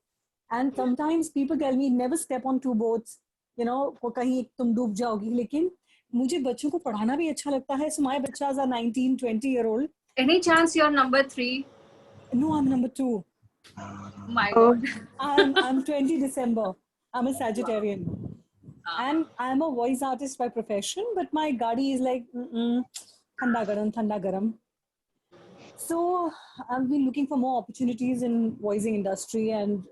And sometimes people tell me never step on two boats. कहीं तुम डूब जाओगी. लेकिन मुझे बच्चों को पढ़ाना भी अच्छा लगता है. So my bachas are 19, 20-year-old. Any chance you're number 3? No, I'm number 2. My God. I'm 20 December. I'm a Sagittarian. And I'm a voice artist by profession, but my gadi is like, thanda garam. So I've been looking for more opportunities in voicing industry, and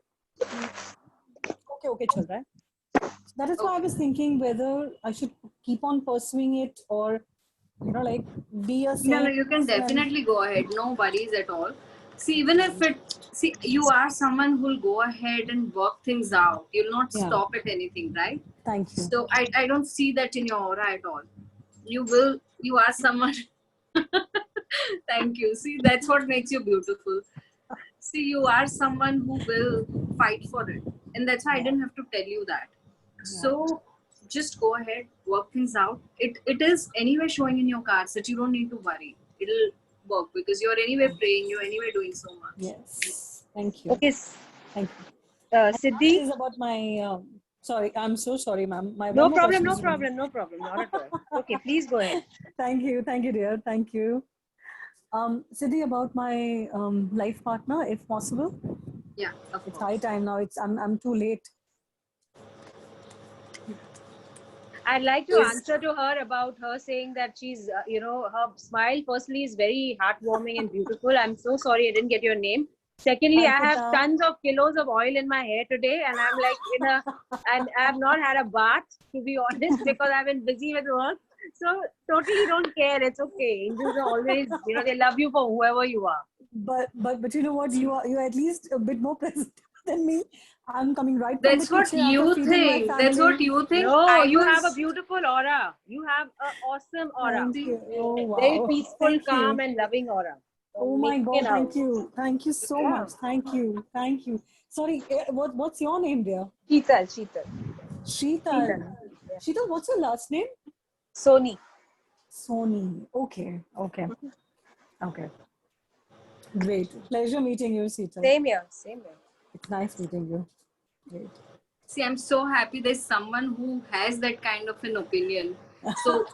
okay, chal raha hai. So that is why I was thinking whether I should keep on pursuing it or, be a No, you can definitely go ahead. No worries at all. See, even if you are someone who'll go ahead and work things out. You'll not stop at anything, right? Thank you. So I don't see that in your aura at all. You are someone. Thank you. See, that's what makes you beautiful. See, you are someone who will fight for it. And that's why I didn't have to tell you that. So just go ahead, work things out. It is anyway showing in your cards that you don't need to worry. It'll work because you're anyway praying, you're anyway doing so much. Yes. Thank you. Okay. Thank you. Siddhi? This is about my... sorry, I'm so sorry, ma'am. No problem, not at all. Okay, please go ahead. Thank you, dear. Thank you. Siddhi, about my life partner, if possible. Yeah, it's high time now. I'm too late. I'd like to answer to her about her saying that she's, her smile firstly is very heartwarming and beautiful. I'm so sorry I didn't get your name. Secondly, I have tons of kilos of oil in my hair today, and I'm like and I have not had a bath, to be honest, because I've been busy with work. So totally don't care. It's okay. Angels are always, they love you for whoever you are. But you know what? You're at least a bit more present than me. I'm coming right from That's the what kitchen after you feeding my think. family. That's what you think. No, I you was... have a beautiful aura. You have an awesome aura. Thank you. Oh wow. Very peaceful, Thank calm, you. and loving aura. Oh my Making God! it Thank out. you. Thank you so Yeah. much. Thank you. Thank you. Sorry. What's your name, dear? Sheetal, Sheetal. Sheetal. Sheetal, what's your last name? Soni. Soni. Okay. Okay. Okay. Great. Pleasure meeting you, Sheetal. Same here. Same here. It's nice meeting you. Great. See, I'm so happy there's someone who has that kind of an opinion. So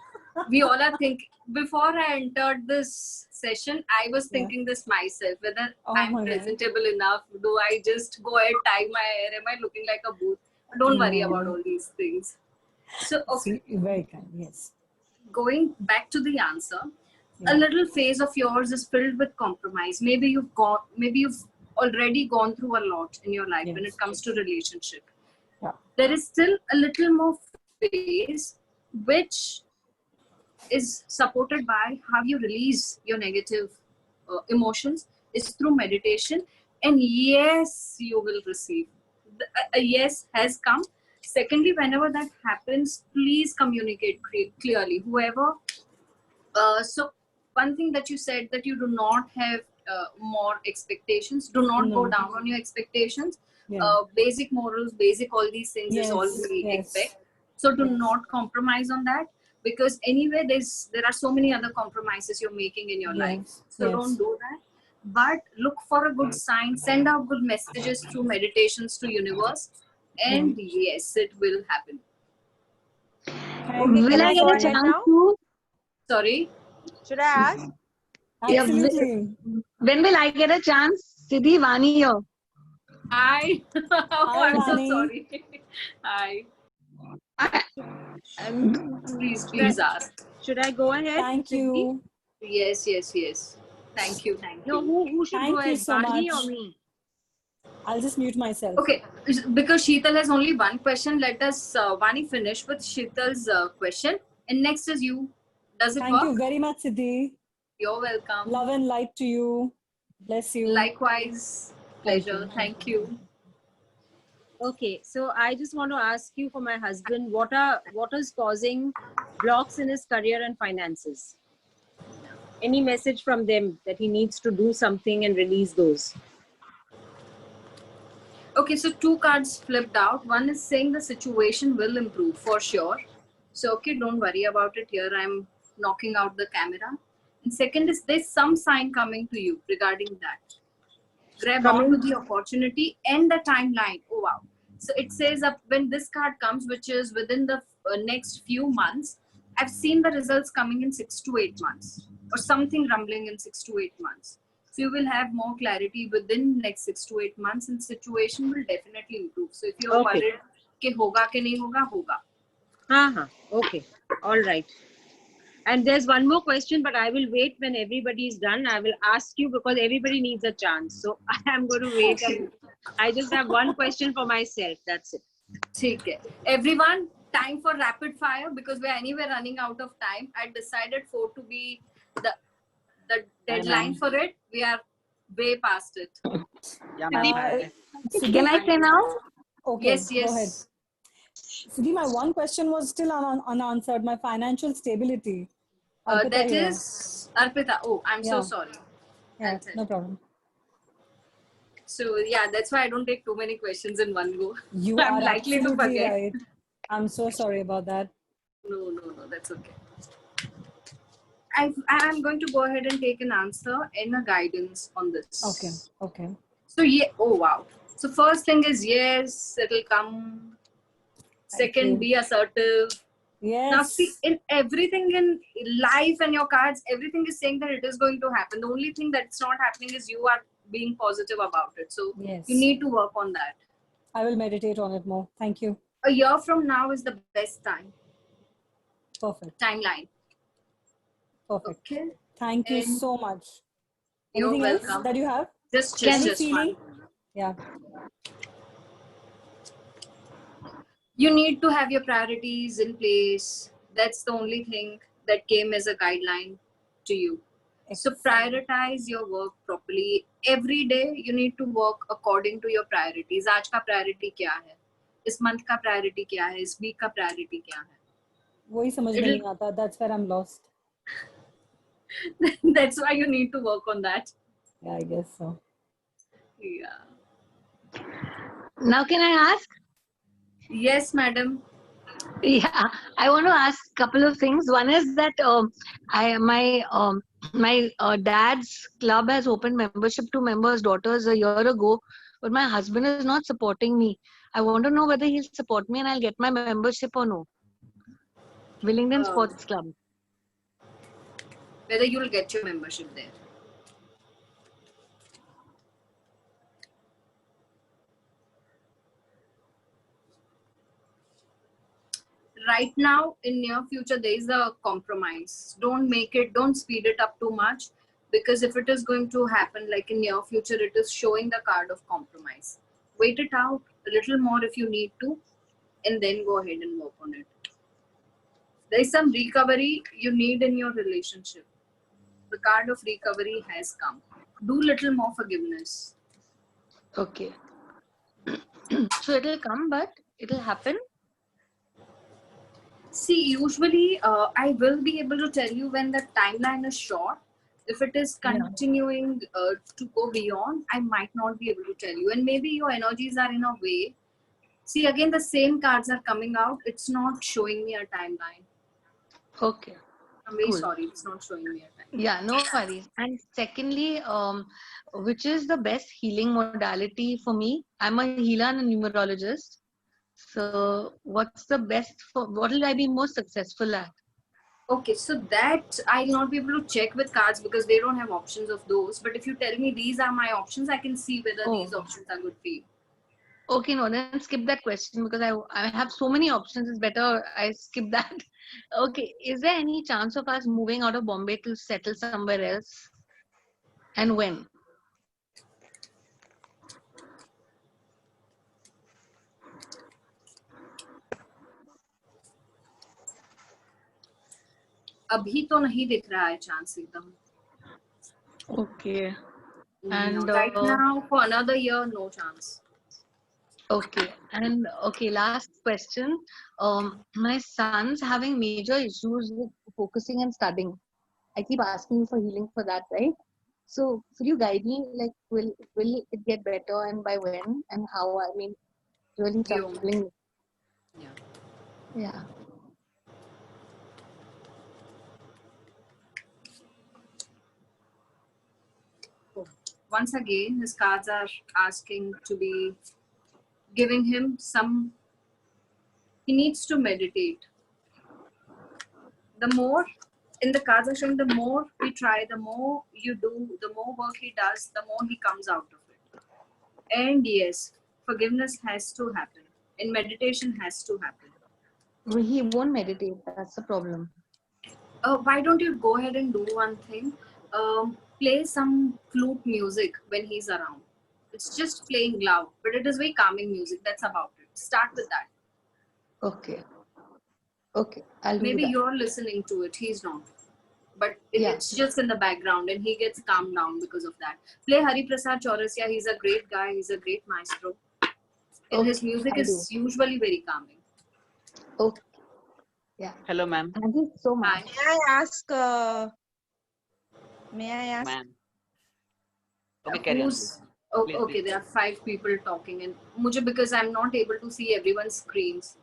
we all are thinking, before I entered this session, I was thinking this myself, whether I'm my God. presentable enough. Do I just go ahead, tie my hair? Am I looking like a booth? Don't worry about all these things. So, okay. Very kind. Yes. Going back to the answer, a little phase of yours is filled with compromise. Maybe you've already gone through a lot in your life when it comes to relationship. Yeah. There is still a little more phase which is supported by how you release your negative emotions is through meditation, and yes, you will receive. A yes has come. Secondly, whenever that happens, please communicate clearly. Whoever so one thing that you said, that you do not have more expectations, do not go down on your expectations. Basic morals, basic all these things is all we expect. So do not compromise on that, because anyway there are so many other compromises you're making in your life. So don't do that. But look for a good sign, send out good messages through meditations to universe, and yes, it will happen. Will I get a chance to? Sorry? Should I ask? Yeah, Absolutely. when will I get a chance? Siddhi, Vani here. Hi. Oh, I'm so sorry. Hi. Please ask. Should I go ahead? Thank you. Yes. Thank you. No, who should Thank go you ahead? so Vani much. or me? I'll just mute myself. Okay, because Sheetal has only one question, let us Vani finish with Sheetal's question, and next is you. Does it work? Thank you very much, Siddhi. You're welcome. Love and light to you. Bless you. Likewise. Pleasure. Thank you. Okay, so I just want to ask you for my husband, what is causing blocks in his career and finances? Any message from them that he needs to do something and release those? Okay, so two cards flipped out. One is saying the situation will improve for sure. So, okay, don't worry about it. Here I'm knocking out the camera. And second is there's some sign coming to you regarding that. Grab onto the opportunity and the timeline. Oh, wow. So it says when this card comes, which is within the next few months, I've seen the results coming in 6 to 8 months or something rumbling in 6 to 8 months. So you will have more clarity within next 6 to 8 months, and situation will definitely improve. So if you're worried कि होगा कि नहीं होगा, होगा. Okay. All right. And there's one more question, but I will wait when everybody is done. I will ask you because everybody needs a chance. So I am going to wait. And I just have one question for myself. That's it. Okay. Everyone, time for rapid fire because we're anyway running out of time. I decided 4 to be the deadline for it. We are way past it. Can I say now? Okay, Yes. go ahead. Siddhi, my one question was still unanswered. My financial stability. That is Arpita. Oh, I'm so sorry. Yeah, no problem. So yeah, that's why I don't take too many questions in one go. You I'm are likely to absolutely forget. right. I'm so sorry about that. No, that's okay. I'm going to go ahead and take an answer and a guidance on this. Okay. So yeah, oh wow. So first thing is yes, it'll come. Second, be assertive. Yes. Now see, in everything in life and your cards, everything is saying that it is going to happen. The only thing that's not happening is you are being positive about it. So you need to work on that. I will meditate on it more. Thank you. A year from now is the best time. Perfect. Timeline. Perfect. Okay. Thank you so much. You're Anything else welcome. that you have? Just feeling? one. Yeah. You need to have your priorities in place. That's the only thing that came as a guideline to you. So prioritize your work properly. Every day you need to work according to your priorities. आज का priority क्या है? इस month का priority क्या है? इस week का priority क्या है? वही समझ में नहीं आता. That's where I'm lost. That's why you need to work on that. Yeah, I guess so. Yeah. Now can I ask? Yes, madam. Yeah, I want to ask a couple of things. One is that my dad's club has opened membership to members' daughters a year ago, but my husband is not supporting me. I want to know whether he'll support me and I'll get my membership or no. Willingdon Sports Club. Whether you'll get your membership there. Right now, in near future, there is a compromise. Don't speed it up too much, because if it is going to happen like in near future, it is showing the card of compromise. Wait it out a little more if you need to, and then go ahead and work on it. There is some recovery you need in your relationship. The card of recovery has come. Do little more forgiveness. Okay. So it'll come, but it'll happen. See, usually I will be able to tell you when the timeline is short. If it is continuing to go beyond, I might not be able to tell you. And maybe your energies are in a way. See, again, the same cards are coming out. It's not showing me a timeline. Okay. I'm very Cool. sorry. It's not showing me a timeline. Yeah, no worries. And secondly, which is the best healing modality for me? I'm a healer and a numerologist. So what's the best for, what will I be most successful at? Okay, so that I'll not be able to check with cards because they don't have options of those. But if you tell me these are my options, I can see whether these options are good for you. Okay, no, then skip that question because I have so many options. It's better I skip that. Okay, is there any chance of us moving out of Bombay to settle somewhere else? And when? अभी तो नहीं दिख रहा है chance एकदम. Okay. And And right now for another year, no chance. okay. And okay, last question. My son's having major issues with focusing and studying. I keep asking you for healing for that, right? So could you guide me? Like, will it get better and by when and how? I mean, really troubling. Yeah. Once again, his cards are asking to be giving him some. He needs to meditate. The more in the cards are showing, the more we try, the more you do, the more work he does, the more he comes out of it. And yes, forgiveness has to happen, and meditation has to happen. Well, he won't meditate. That's the problem. Why don't you go ahead and do one thing? Play some flute music when he's around. It's just playing loud, but it is very calming music. That's about it. Start with that. Okay. Okay, I'll do Maybe that. you're listening to it. He's not. But it's just in the background and he gets calmed down because of that. Play Hari Prasad Chaurasia. He's a great guy. He's a great maestro. And his music is usually very calming. Okay. Yeah. Hello, ma'am. Thank you so much. May I ask? Ma'am. Okay, carry on. Who's, Please, okay, please. there are 5 people talking and mujhe, because I'm not able to see everyone's screens.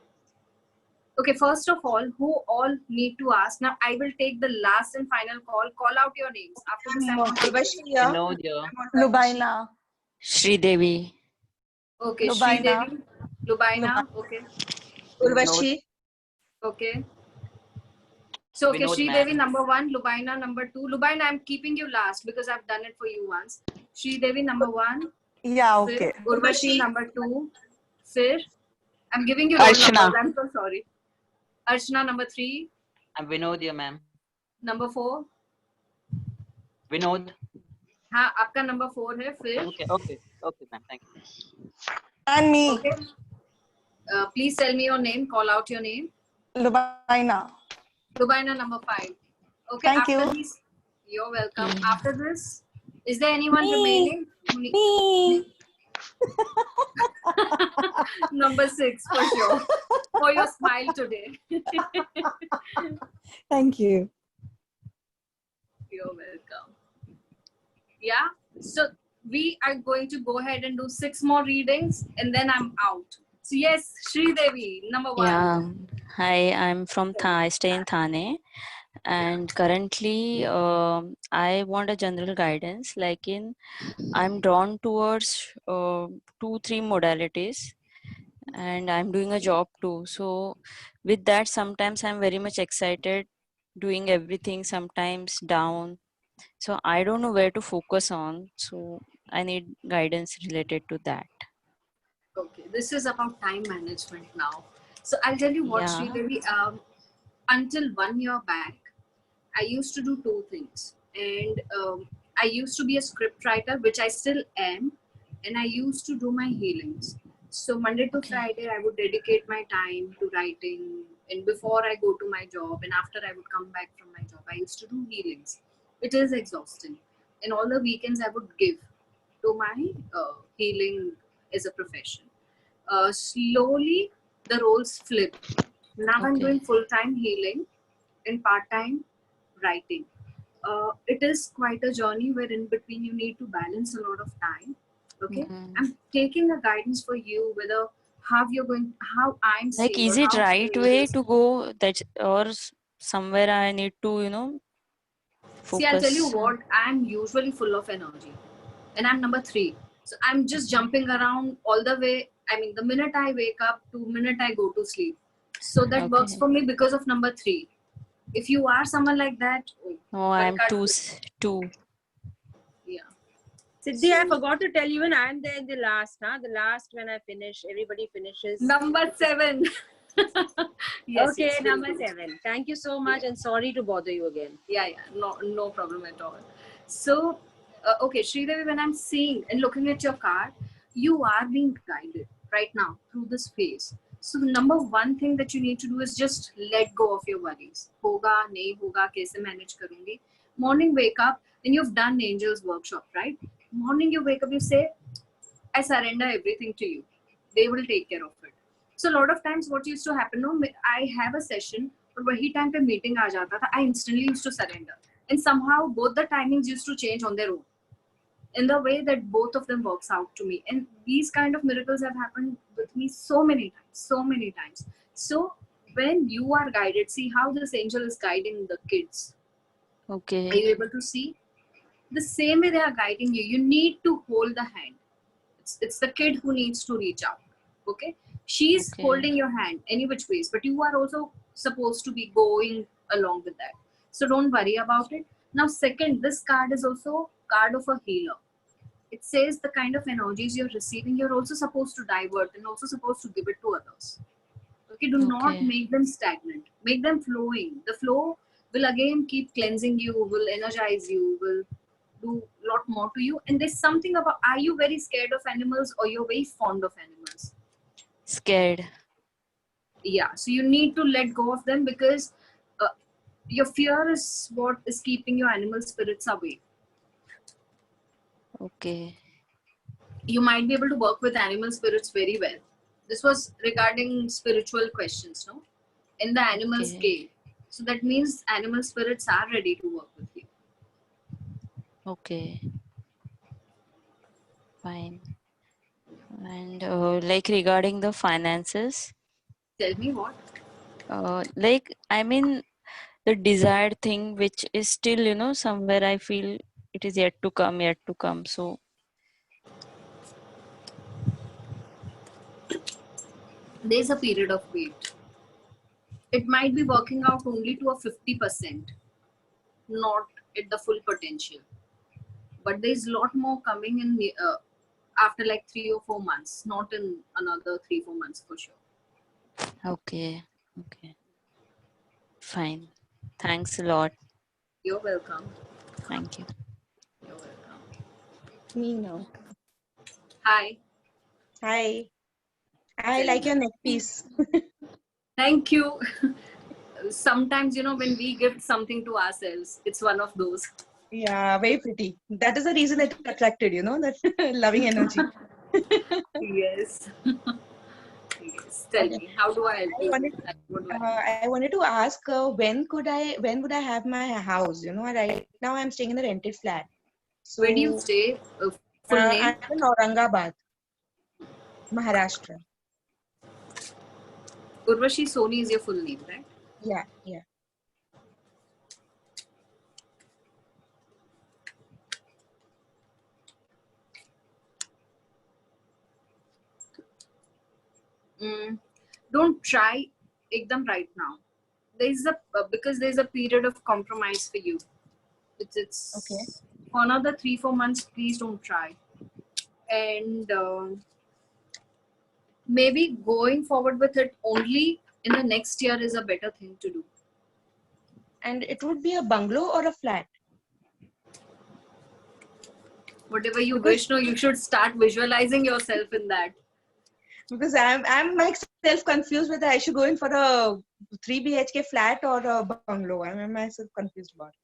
Okay, first of all, who all need to ask? Now, I will take the last and final call. Call out your names. After this, I want to Vinod, Lubaina. Sridevi. Okay, Lubaina. Sridevi. Lubaina. Okay. Urvashi. Okay. So, okay, Vinod, Sridevi ma'am. number 1, Lubaina number 2. Lubaina, I'm keeping you last because I've done it for you once. Sridevi number 1. Yeah, Fir okay. Urvashi number 2. Fir, I'm giving you roll Archana. numbers. I'm so sorry. Archana number 3. I'm Vinod here, ma'am. Number 4. Vinod. हाँ, आपका number 4 है. फिर Okay, ma'am. Thank you. And me. Okay. Please tell me your name. Call out your name. Lubaina. Lubaina number 5. Okay. Thank you. You're welcome. After this, is there anyone remaining? Me. Number 6 for sure. For your smile today. Thank you. You're welcome. Yeah. So we are going to go ahead and do 6 more readings and then I'm out. So yes, Sri Devi, number 1. Yeah. Hi, I'm from I stay in Thane, and currently I want a general guidance. Like I'm drawn towards 2-3 modalities, and I'm doing a job too. So with that, sometimes I'm very much excited, doing everything. Sometimes down. So I don't know where to focus on. So I need guidance related to that. Okay, this is about time management now. So I'll tell you what, Sri Yeah. Devi, until 1 year back, I used to do 2 things. And I used to be a script writer, which I still am. And I used to do my healings. So Monday to Friday, I would dedicate my time to writing. And before I go to my job and after I would come back from my job, I used to do healings. It is exhausting. And all the weekends I would give to my healing as a profession. Slowly, the roles flipped. Now I'm doing full-time healing and part-time writing. It is quite a journey where in between you need to balance a lot of time. Okay, I'm taking a guidance for you whether how I'm Like, seeing is or it how right way to go that, or somewhere I need to, See, I'll tell you focus? what, I'm usually full of energy and I'm number 3. So I'm just jumping around all the way. I mean, the minute I wake up to minute I go to sleep. So that works Okay. for me because of number 3. If you are someone like that, No, I'm two. Yeah. Siddhi, I forgot to tell you, and I'm there in the last, huh? The last when I finish, everybody finishes. Number 7. Yes, Okay, yes, number will do. 7. Thank you so much, and sorry to bother you again. Yeah, no problem at all. So, okay, Sridevi, when I'm seeing and looking at your card, you are being guided right now through this phase. So, number 1 thing that you need to do is just let go of your worries. Hoga, nahi hoga, kaise manage karungi. Morning, wake up, and you've done Angels Workshop, right? Morning, you wake up, you say, I surrender everything to you. They will take care of it. So a lot of times what used to happen, no, I have a session, और वही time पे meeting आ जाता था, I instantly used to surrender. And somehow both the timings used to change on their own. In the way that both of them works out to me. And these kind of miracles have happened with me so many times. So when you are guided, see how this angel is guiding the kids. Okay. Are you able to see? The same way they are guiding you, you need to hold the hand. It's the kid who needs to reach out. Okay, she's holding your hand any which ways, but you are also supposed to be going along with that. So don't worry about it. Now, second, this card is also card of a healer. It says the kind of energies you're receiving, you're also supposed to divert and also supposed to give it to others. Okay, do not make them stagnant. Make them flowing. The flow will again keep cleansing you, will energize you, will do a lot more to you. And there's something about, are you very scared of animals or you're very fond of animals? Scared. Yeah, so you need to let go of them because your fear is what is keeping your animal spirits away. Okay. You might be able to work with animal spirits very well. This was regarding spiritual questions, no? In the animal scale. So that means animal spirits are ready to work with you. Okay. Fine. And like regarding the finances, Tell me what? like, I mean, the desired thing which is still, somewhere I feel it is yet to come. So There's a period of wait. It might be working out only to a 50%, not at the full potential. But there's a lot more coming in after like 3 or 4 months, not in another 3-4 months for sure. okay. Fine. Thanks a lot. You're welcome. Thank you. You're welcome. Me now. Hi. Hi. I like your neck piece. Thank you. Sometimes, when we gift something to ourselves, it's one of those. Yeah, very pretty. That is the reason it attracted, you know, that loving energy. Yes. Yes. Tell Okay. me, how do I help I you? wanted, Like, what do I I wanted to ask when would I have my house? You know, right now I'm staying in a rented flat. Where do you So stay? Full I'm name? in Aurangabad, Maharashtra. Urvashi Soni is your full name, right? Yeah, yeah. Mm, don't try ekdam right now. There's a because there's a period of compromise for you. Okay. It's for another 3-4 months. Please don't try. And maybe going forward with it only in the next year is a better thing to do. And it would be a bungalow or a flat? Whatever you Because wish, no, you should start visualizing yourself in that. because I'm myself confused whether I should go in for a 3 BHK flat or a bungalow. I'm myself confused about it.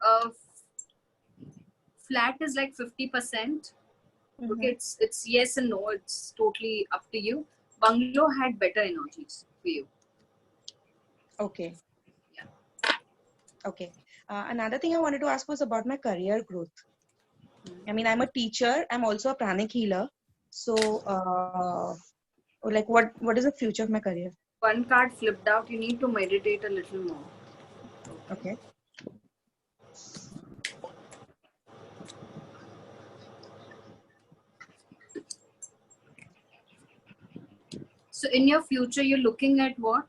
Uh, flat is like 50%. Okay, it's yes and no. It's totally up to you. Bungalow had better energies for you. Okay. Okay. Another thing I wanted to ask was about my career growth. I mean, I'm a teacher. I'm also a pranic healer. So, like, what is the future of my career? One card flipped out. You need to meditate a little more. Okay. So in your future, you're looking at what?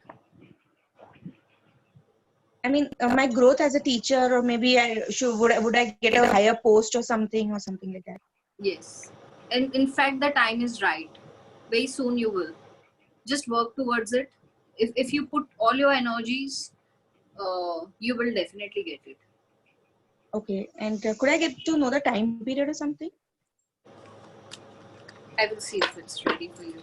I mean, my growth as a teacher, or maybe would I get a higher post or something like that? Yes. And in fact, the time is right. Very soon you will. Just work towards it. If you put all your energies, you will definitely get it. Okay. And could I get to know the time period or something? I will see if it's ready for you.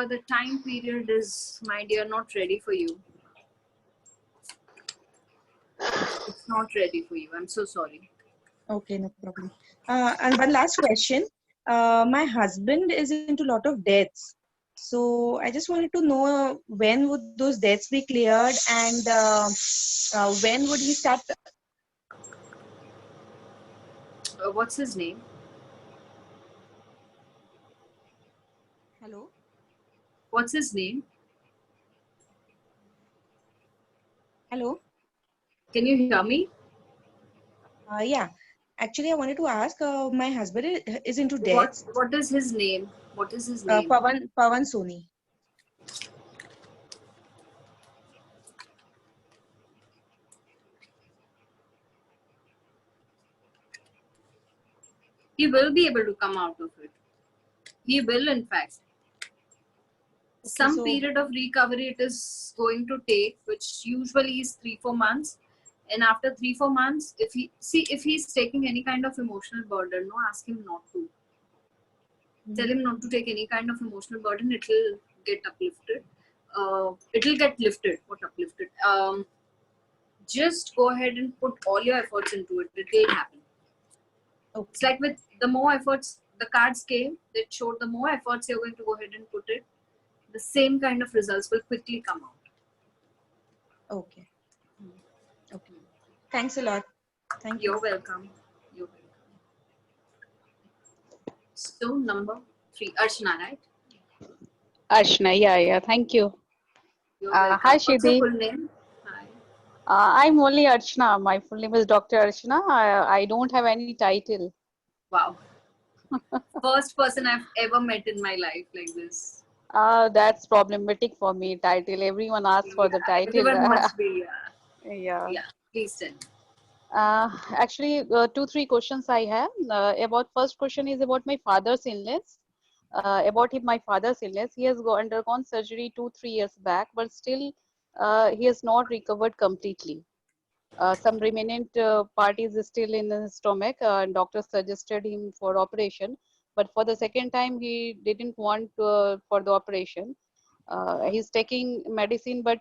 The time period is, my dear, not ready for you. It's not ready for you. I'm so sorry. Okay, no problem. And one last question. My husband is into a lot of debts. So I just wanted to know when would those debts be cleared, and when would he start? What's his name? Hello? What's his name? Hello? Can you hear me? Yeah. Actually, I wanted to ask, my husband is into debts. What is his name? What is his name? Pawan Soni. He will be able to come out of it. He will, in fact. Some so- period of recovery it is going to take, which usually is 3-4 months. And after 3-4 months, if he's taking any kind of emotional burden, no, ask him not to. Tell him not to take any kind of emotional burden. It will get uplifted. It will get lifted. What uplifted? Just go ahead and put all your efforts into it. It will happen. Okay. It's like with the more efforts the cards came, that showed the more efforts you're going to go ahead and put it, the same kind of results will quickly come out. Okay. Okay. Thanks a lot. Thank you. You're welcome. You're welcome. So number 3, Archana, right? Archana, yeah, thank you. You're welcome. Hi, What's your Shidi. full name? Hi. I'm only Archana. My full name is Dr. Archana. I don't have any title. Wow. First person I've ever met in my life like this. That's problematic for me, title. Everyone asks for the title. Everyone must be. Yeah. Yeah. Please tell. Actually, 2-3 questions I have. About first question is about my father's illness. My father's illness, he has undergone surgery 2-3 years back, but still he has not recovered completely. Some remnant part is still in his stomach, and doctor suggested him for operation. But for the second time, he didn't want for the operation. He's taking medicine, but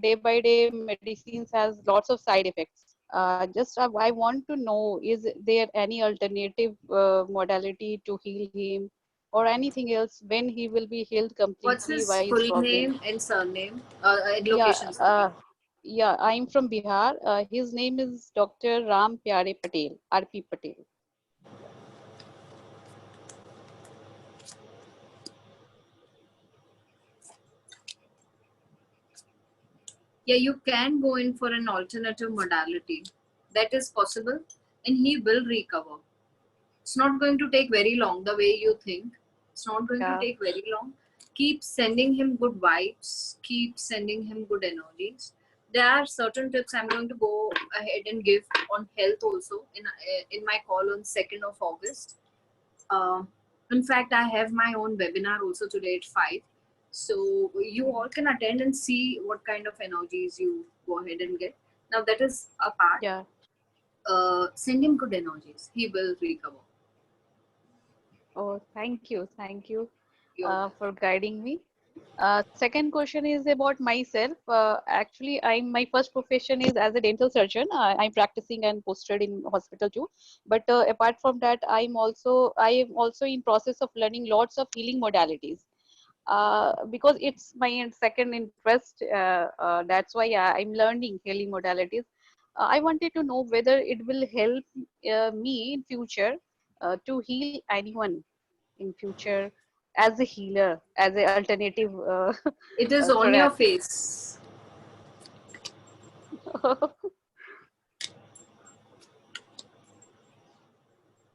day by day, medicines has lots of side effects. I want to know, is there any alternative modality to heal him, or anything else when he will be healed What's completely? his Why his full problem? name and surname and Yeah, location? Sorry. yeah, I'm from Bihar. His name is Dr. Ram Pyare Patel, RP Patel. Yeah, you can go in for an alternative modality. That is possible, and he will recover. It's not going to take very long the way you think. It's not going to Yeah. take very long. Keep sending him good vibes, keep sending him good energies. There are certain tips I'm going to go ahead and give on health also in my call on 2nd of August. uh, in fact, I have my own webinar also today at 5. So you all can attend and see what kind of energies you go ahead and get. Now that is a part. Yeah. Send him good energies. He will recover. Oh, thank you You're for guiding me. Second question is about myself. Actually, my first profession is as a dental surgeon. I'm practicing and posted in hospital too. But apart from that, I am also in process of learning lots of healing modalities. Because it's my second interest. That's why I'm learning healing modalities. I wanted to know whether it will help me in future to heal anyone in future as a healer, as an alternative It is on your therapy. face.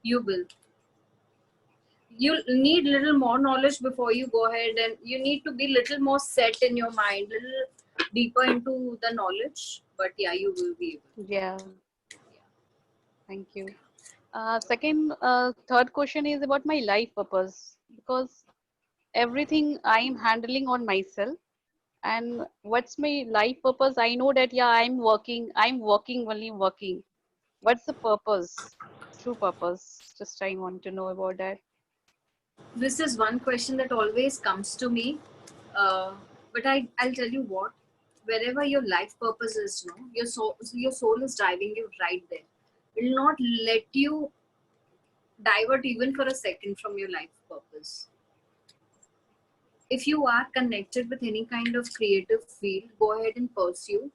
You will. You need little more knowledge before you go ahead, and you need to be little more set in your mind, little deeper into the knowledge. But yeah, you will be able. Yeah, thank you. Third question is about my life purpose, because everything I'm handling on myself. And what's my life purpose? I know that, yeah, I'm working, only working. What's the purpose? True purpose. Just I want to know about that. This is one question that always comes to me. But I'll tell you what, wherever your life purpose is, no, your soul is driving you right there. It will not let you divert even for a second from your life purpose. If you are connected with any kind of creative field, go ahead and pursue.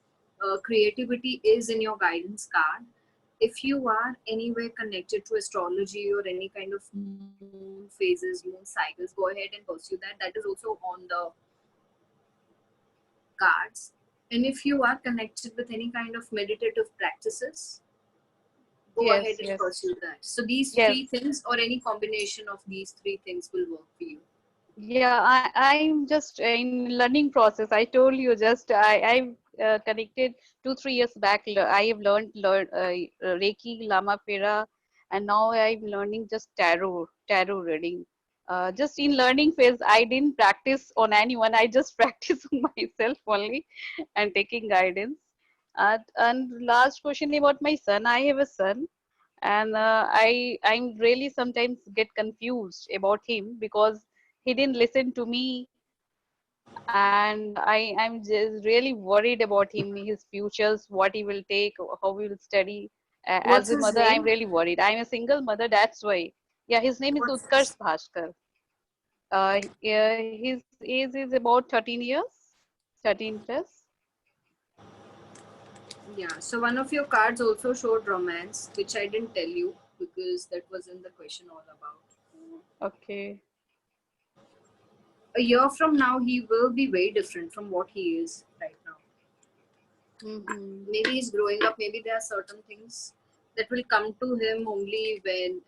Creativity is in your guidance card. If you are anywhere connected to astrology or any kind of moon phases, moon cycles, go ahead and pursue that. That is also on the cards. And if you are connected with any kind of meditative practices, go ahead Yes, and yes, pursue that. So these yes. three things or any combination of these three things will work for you. Yeah, I'm just in learning process. I told you just I've connected 2 3 years back. I have learned Reiki, Lama Pera, and now I'm learning just tarot reading. Just in learning phase, I didn't practice on anyone. I just practice on myself only, and taking guidance. And last question about my son. I have a son, and I'm really sometimes get confused about him because he didn't listen to me, and I'm just really worried about him, his futures, what he will take, how he will study. As What's a his mother, I'm name? really worried. I'm a single mother, that's why. Yeah, his name is What's Utkarsh Bhaskar. Yeah, his age is about 13 years, 13 plus. Yeah, so one of your cards also showed romance, which I didn't tell you because that was in the question all about. Okay. A year from now, he will be very different from what he is right now. Maybe he's growing up, maybe there are certain things that will come to him only when,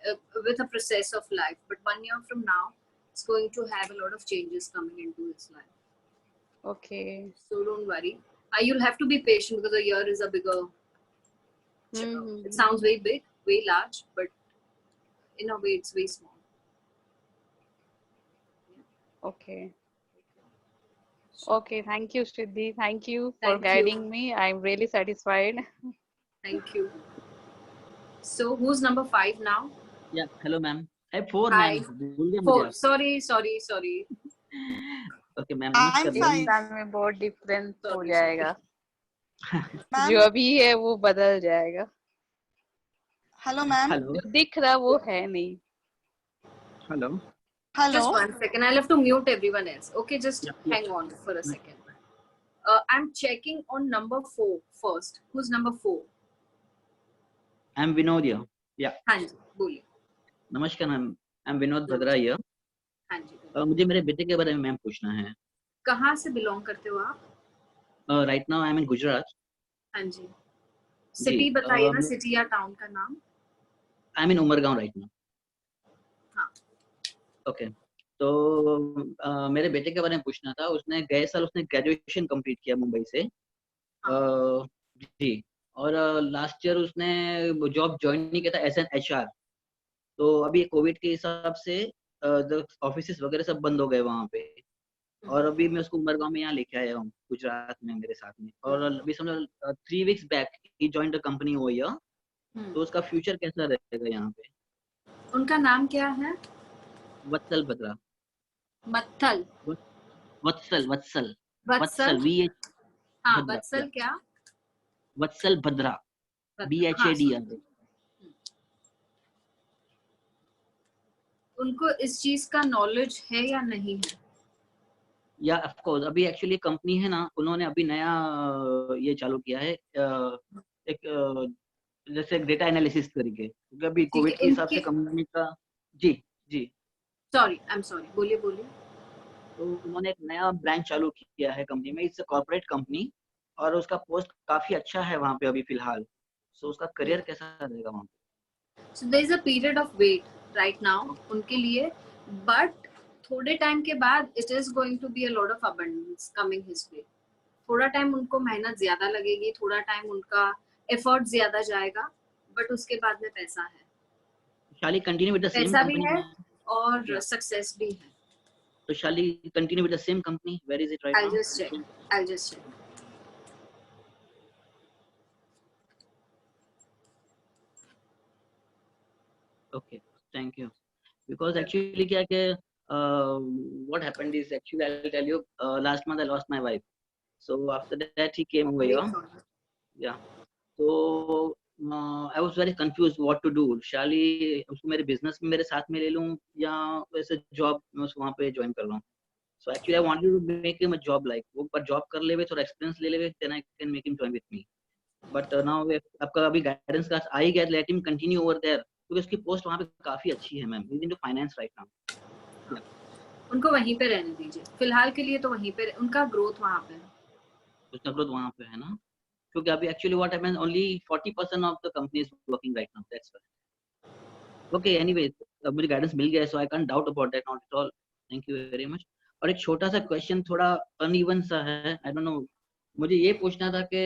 with a process of life. But 1 year from now, it's going to have a lot of changes coming into his life. Okay. So don't worry. You'll have to be patient because a year is a bigger. It sounds very big, very large, but in a way, it's very small. Okay. Okay, thank you, Siddhi. Thank you for Thank you. guiding me. I'm really satisfied. Thank you. So who's number 5 now? Yeah, hello ma'am. I have 4 Hi. ma'am. भूल गए 4. मुझे आप. Sorry. Okay ma'am, I'm नमस्कार ma'am. fine. Pakistan में बहुत difference हो Sorry. जाएगा, Ma'am, जो अभी है वो बदल जाएगा, hello ma'am. Hello. जो दिख रहा वो है नहीं. Hello. Hello. Just 1 second. I'll have to mute everyone else. Okay, just Yeah. hang on for a second. I'm checking on number 4 first. Who's number 4? I'm Vinod here. Yeah. हाँ जी, बोलिए. नमस्कार ma'am. I'm Vinod Bhadra here. हाँ जी. मुझे मेरे बेटे के बारे में मैम पूछना है. कहाँ से बिलोंग करते हो आप? Right now I'm in Gujarat. हाँ जी. सिटी बताइए ना, सिटी या टाउन का नाम. I'm in Umargaon right now. हाँ. Okay. तो मेरे बेटे के बारे में पूछना था. उसने गए साल उसने ग्रेजुएशन कंप्लीट किया मुंबई से. जी. और लास्ट ईयर उसने जॉब ज्वाइन नहीं किया था एज एन HR. तो अभी कोविड के हिसाब से ऑफिसेस वगैरह सब बंद हो गए वहाँ पे. और अभी मैं उसको उमरगांव में यहाँ लेके आया हूँ गुजरात में मेरे साथ में. और अभी समझो 3 weeks back he joined the company over here. तो उसका फ्यूचर कैसा रहेगा यहाँ पे? उनका नाम क्या है? वत्सल बत्रा. मत्थल. वत्सल. हाँ, वत्सल क्या? वत्सल भद्रा. BHADR. उनको इस चीज का नॉलेज है या नहीं है? या ऑफ कोर्स. अभी एक्चुअली कंपनी है ना, उन्होंने अभी नया ये चालू किया है एक जैसे डेटा एनालिसिस तरीके, क्योंकि अभी कोविड के हिसाब से कंपनी का. जी. सॉरी, बोलिए. तो उन्होंने एक नया ब्रांच चालू किया है कंपनी में. इट्स अ कॉर्पोरेट कंपनी और उसका पोस्ट काफी अच्छा है वहाँ पे अभी फिलहाल. सो उसका करियर कैसा रहेगा वहाँ पे? So there is a period of wait right now उनके लिए, but थोड़े टाइम के बाद it is going to be a lot of abundance coming his way. थोड़ा टाइम उनको मेहनत ज्यादा लगेगी, थोड़ा टाइम उनका एफर्ट ज्यादा जाएगा, बट उसके बाद में पैसा है. Shall he continue with the same पैसा भी company? है और सक्सेस भी है. So shall he continue with the same company? Where is it right now? I'll just check. Okay, thank you. Because actually क्या कि what happened is actually I'll tell you, last month I lost my wife. So after that he came over here. Yeah. So I was very confused what to do. Shall I उसको मेरे business में मेरे साथ में ले लूँ या वैसे job में उसको वहाँ पे join कर लूँ? So actually I wanted to make him a job like वो पर job कर ले थोड़ा experience ले ले, then I can make him join with me. But now आपका अभी guidance का आ ही गया, let him continue over there. क्योंकि उसकी पोस्ट वहाँ पे काफी अच्छी है ma'am. He's into finance right now. Yeah. उनको वहीं पे रहने दीजिए फिलहाल के लिए. तो वहीं पे उनका ग्रोथ वहाँ पे है. उसका ग्रोथ वहाँ पे है ना, क्योंकि अभी actually what happened, only 40% of the company is working right now. That's why. Okay, anyway, मुझे गाइडेंस मिल गया है, so I can't doubt about that, not at all. Thank you very much. और एक छोटा सा क्वेश्चन थोड़ा अनइवन सा है. I don't know. मुझे ये पूछना था कि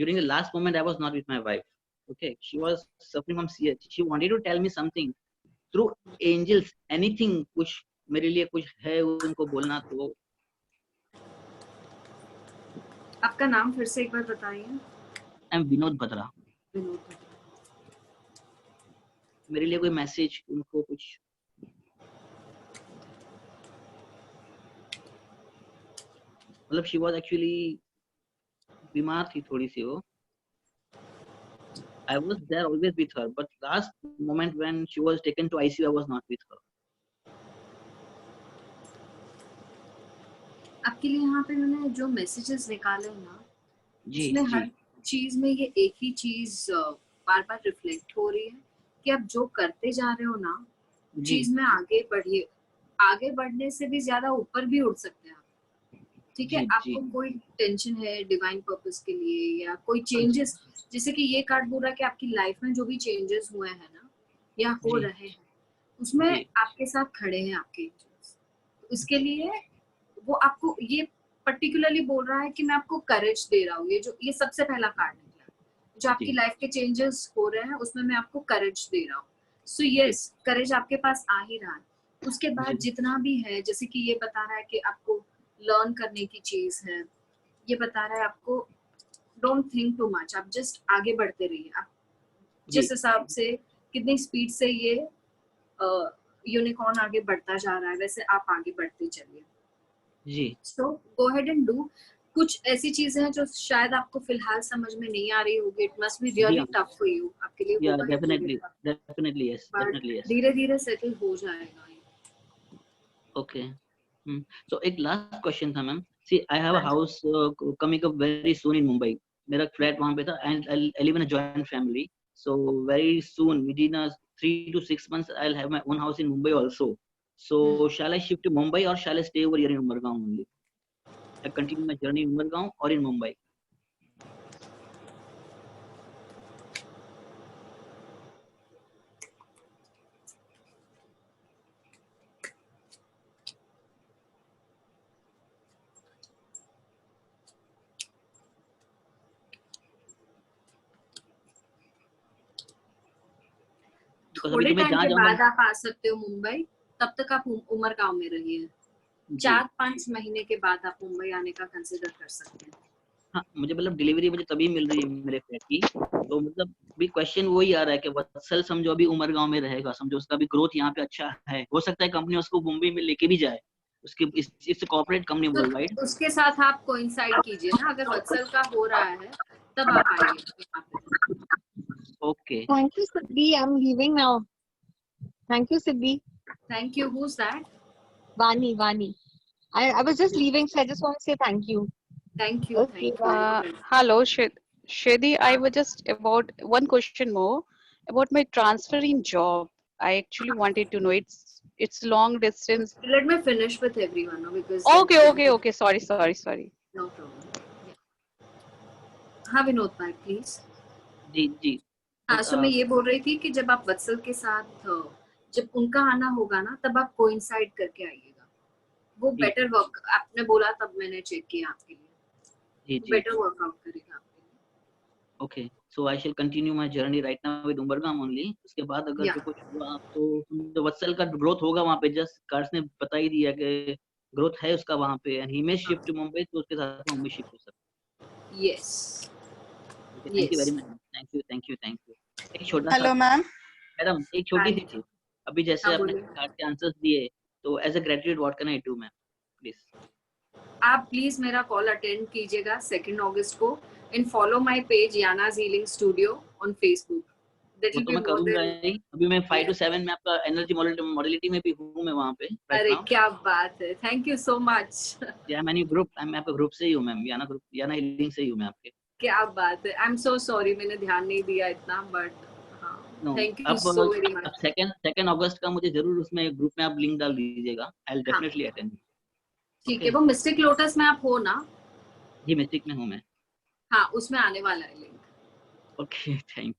during the last moment I was not with my wife. Okay, she was suffering from CH. She wanted to tell me something through angels, anything. कुछ मेरे लिए कुछ है उनको बोलना. तो आपका नाम फिर से एक बार बताइए. I'm विनोद बत्रा. विनोद. मेरे लिए कोई मैसेज उनको कुछ. मतलब she was actually बीमार थी थोड़ी सी वो. I was there always with her, but last moment when she was taken to ICU, I was not with her. आपके लिए यहाँ पे मैंने जो मैसेजेस निकाले ना, उसमें हर चीज में ये एक ही चीज बार बार रिफ्लेक्ट हो रही है कि आप जो करते जा रहे हो ना, चीज में आगे बढ़िए. आगे बढ़ने से भी ज्यादा ऊपर भी उड़ सकते हैं आप. ठीक है, आपको कोई टेंशन है डिवाइन पर्पस के लिए या कोई चेंजेस, जैसे कि ये कार्ड बोल रहा है कि आपकी लाइफ में जो भी चेंजेस हुए हैं ना या हो रहे हैं, उसमें आपके साथ खड़े हैं आपके एंजल्स. इसके लिए वो आपको ये पर्टिकुलरली बोल रहा है कि मैं आपको करेज दे रहा हूँ. ये सबसे पहला कार्ड निकला, जो आपकी लाइफ के चेंजेस हो रहे हैं उसमें मैं आपको करेज दे रहा हूँ. सो यस, करेज आपके पास आ ही रहा है. उसके बाद जितना भी है, जैसे कि ये बता रहा है कि आपको लर्न करने की चीज है, ये बता रहा है आपको डोंट थिंक टू मच, आप जस्ट आगे बढ़ते रहिए। आप जी जिस हिसाब से कितनी स्पीड से ये यूनिकॉर्न आगे बढ़ता जा रहा है, वैसे आप आगे बढ़ते चलिए। जी सो गो अहेड एंड डू। कुछ ऐसी चीजें हैं जो शायद आपको फिलहाल समझ में नहीं आ रही होगी, इट मस्ट बी जी रियली हाँ टफ फॉर यू, आपके लिए या होगा ये definitely tough, definitely yes but definitely yes धीरे धीरे सेटल हो जाएगा ये। ओके सो एक लास्ट क्वेश्चन था ma'am see I have a house coming up very soon in Mumbai मेरा फ्लैट वहां पे था and I live in a joint family so very soon within 3 to 6 months I'll have my own house in Mumbai also so shall I shift to Mumbai or shall I stay over here in Umbergaon only I continue my journey in Umbergaon or in Mumbai because अभी थोड़े तो मैं time जहाँ के जाऊंगा बाद आप आ सकते हो मुंबई, तब तक आप उमर गांव में रहिए। जी 4-5 महीने के बाद आप मुंबई आने का कंसिडर कर सकते हैं। हाँ मुझे मतलब डिलीवरी मुझे तभी मिल रही है मेरे फ्लैट की तो मतलब भी क्वेश्चन वही आ रहा है कि वत्सल समझो अभी उमरगांव में रहेगा समझो उसका भी ग्रोथ यहाँ पे अच्छा है हो सकता है कंपनी उसको मुंबई में लेके भी जाए उसके इस कॉर्पोरेट कंपनी वर्ल्ड वाइड तो उसके साथ आप कोइंसाइड कीजिए ना, अगर वत्सल का हो रहा है तब आप आइए यहाँ पे। Okay Thank you, Siddhi. I'm leaving now. Thank you, Siddhi. Thank you. Who's that? Vani, Vani. I was just leaving, so I just want to say thank you. Thank you. Okay, Thank bye. you. Hello, Shadi. I was just about one question more about my transfer in job. I actually wanted to know it's long distance. Let me finish with everyone now, because then Okay. Sorry. no problem. हाँ विनोद भाई please. जी जी हाँ सो मैं ये बोल रही थी कि जब आप वत्सल के साथ जब उनका आना होगा ना, तब आप कोइंसाइड करके आइएगा, वो बेटर वर्क, आपने बोला तब मैंने चेक किया आपके लिए, जी बेटर वर्कआउट करेगा आपके लिए। Okay so I shall continue my journey right now with Umargam only उसके बाद अगर Yeah. जो कुछ हुआ तो जो वत्सल का ग्रोथ होगा वहाँ पे जस्ट कार्स ने बता ही दिया कि ग्रोथ है उसका वहाँ पे and he may shift to Mumbai तो उसके साथ मुंबई शिफ्ट हो सकता है yes thank you very much thank you एक छोटा सा हेलो मैम मैडम एक छोटी सी चीज अभी जैसे हाँ, आपने बोलिए। कार्ड के आंसर्स दिए तो as a graduate what can I do ma'am please आप प्लीज मेरा कॉल अटेंड कीजिएगा 2 अगस्त को and follow my page Yana's healing studio on Facebook. That वो विल तो बी मैं मोर करूंगा देन। ही अभी मैं 5 to 7 में आपका एनर्जी मॉडलिटी में भी हूँ मैं वहाँ पे राइट अरे नाउ क्या बात है, थैंक यू सो मच। या मैंने ग्रुप मैं आपका ग्रुप से ही हूँ मैम याना हीलिंग से ही हूँ मैं आपके क्या बात है, आई एम सो सॉरी मैंने ध्यान नहीं दिया इतना, बट हाँ नो थैंक यू अब सो वेरी मच। अब सेकंड अगस्त का मुझे जरूर उसमें ग्रुप में आप लिंक डाल दीजिएगा आई विल हाँ डेफिनेटली अटेंड ठीक है, वो मिस्टिक लोटस में आप हो ना? जी मिस्टिक में हूँ मैं हाँ उसमें आने वाला है link. Okay thank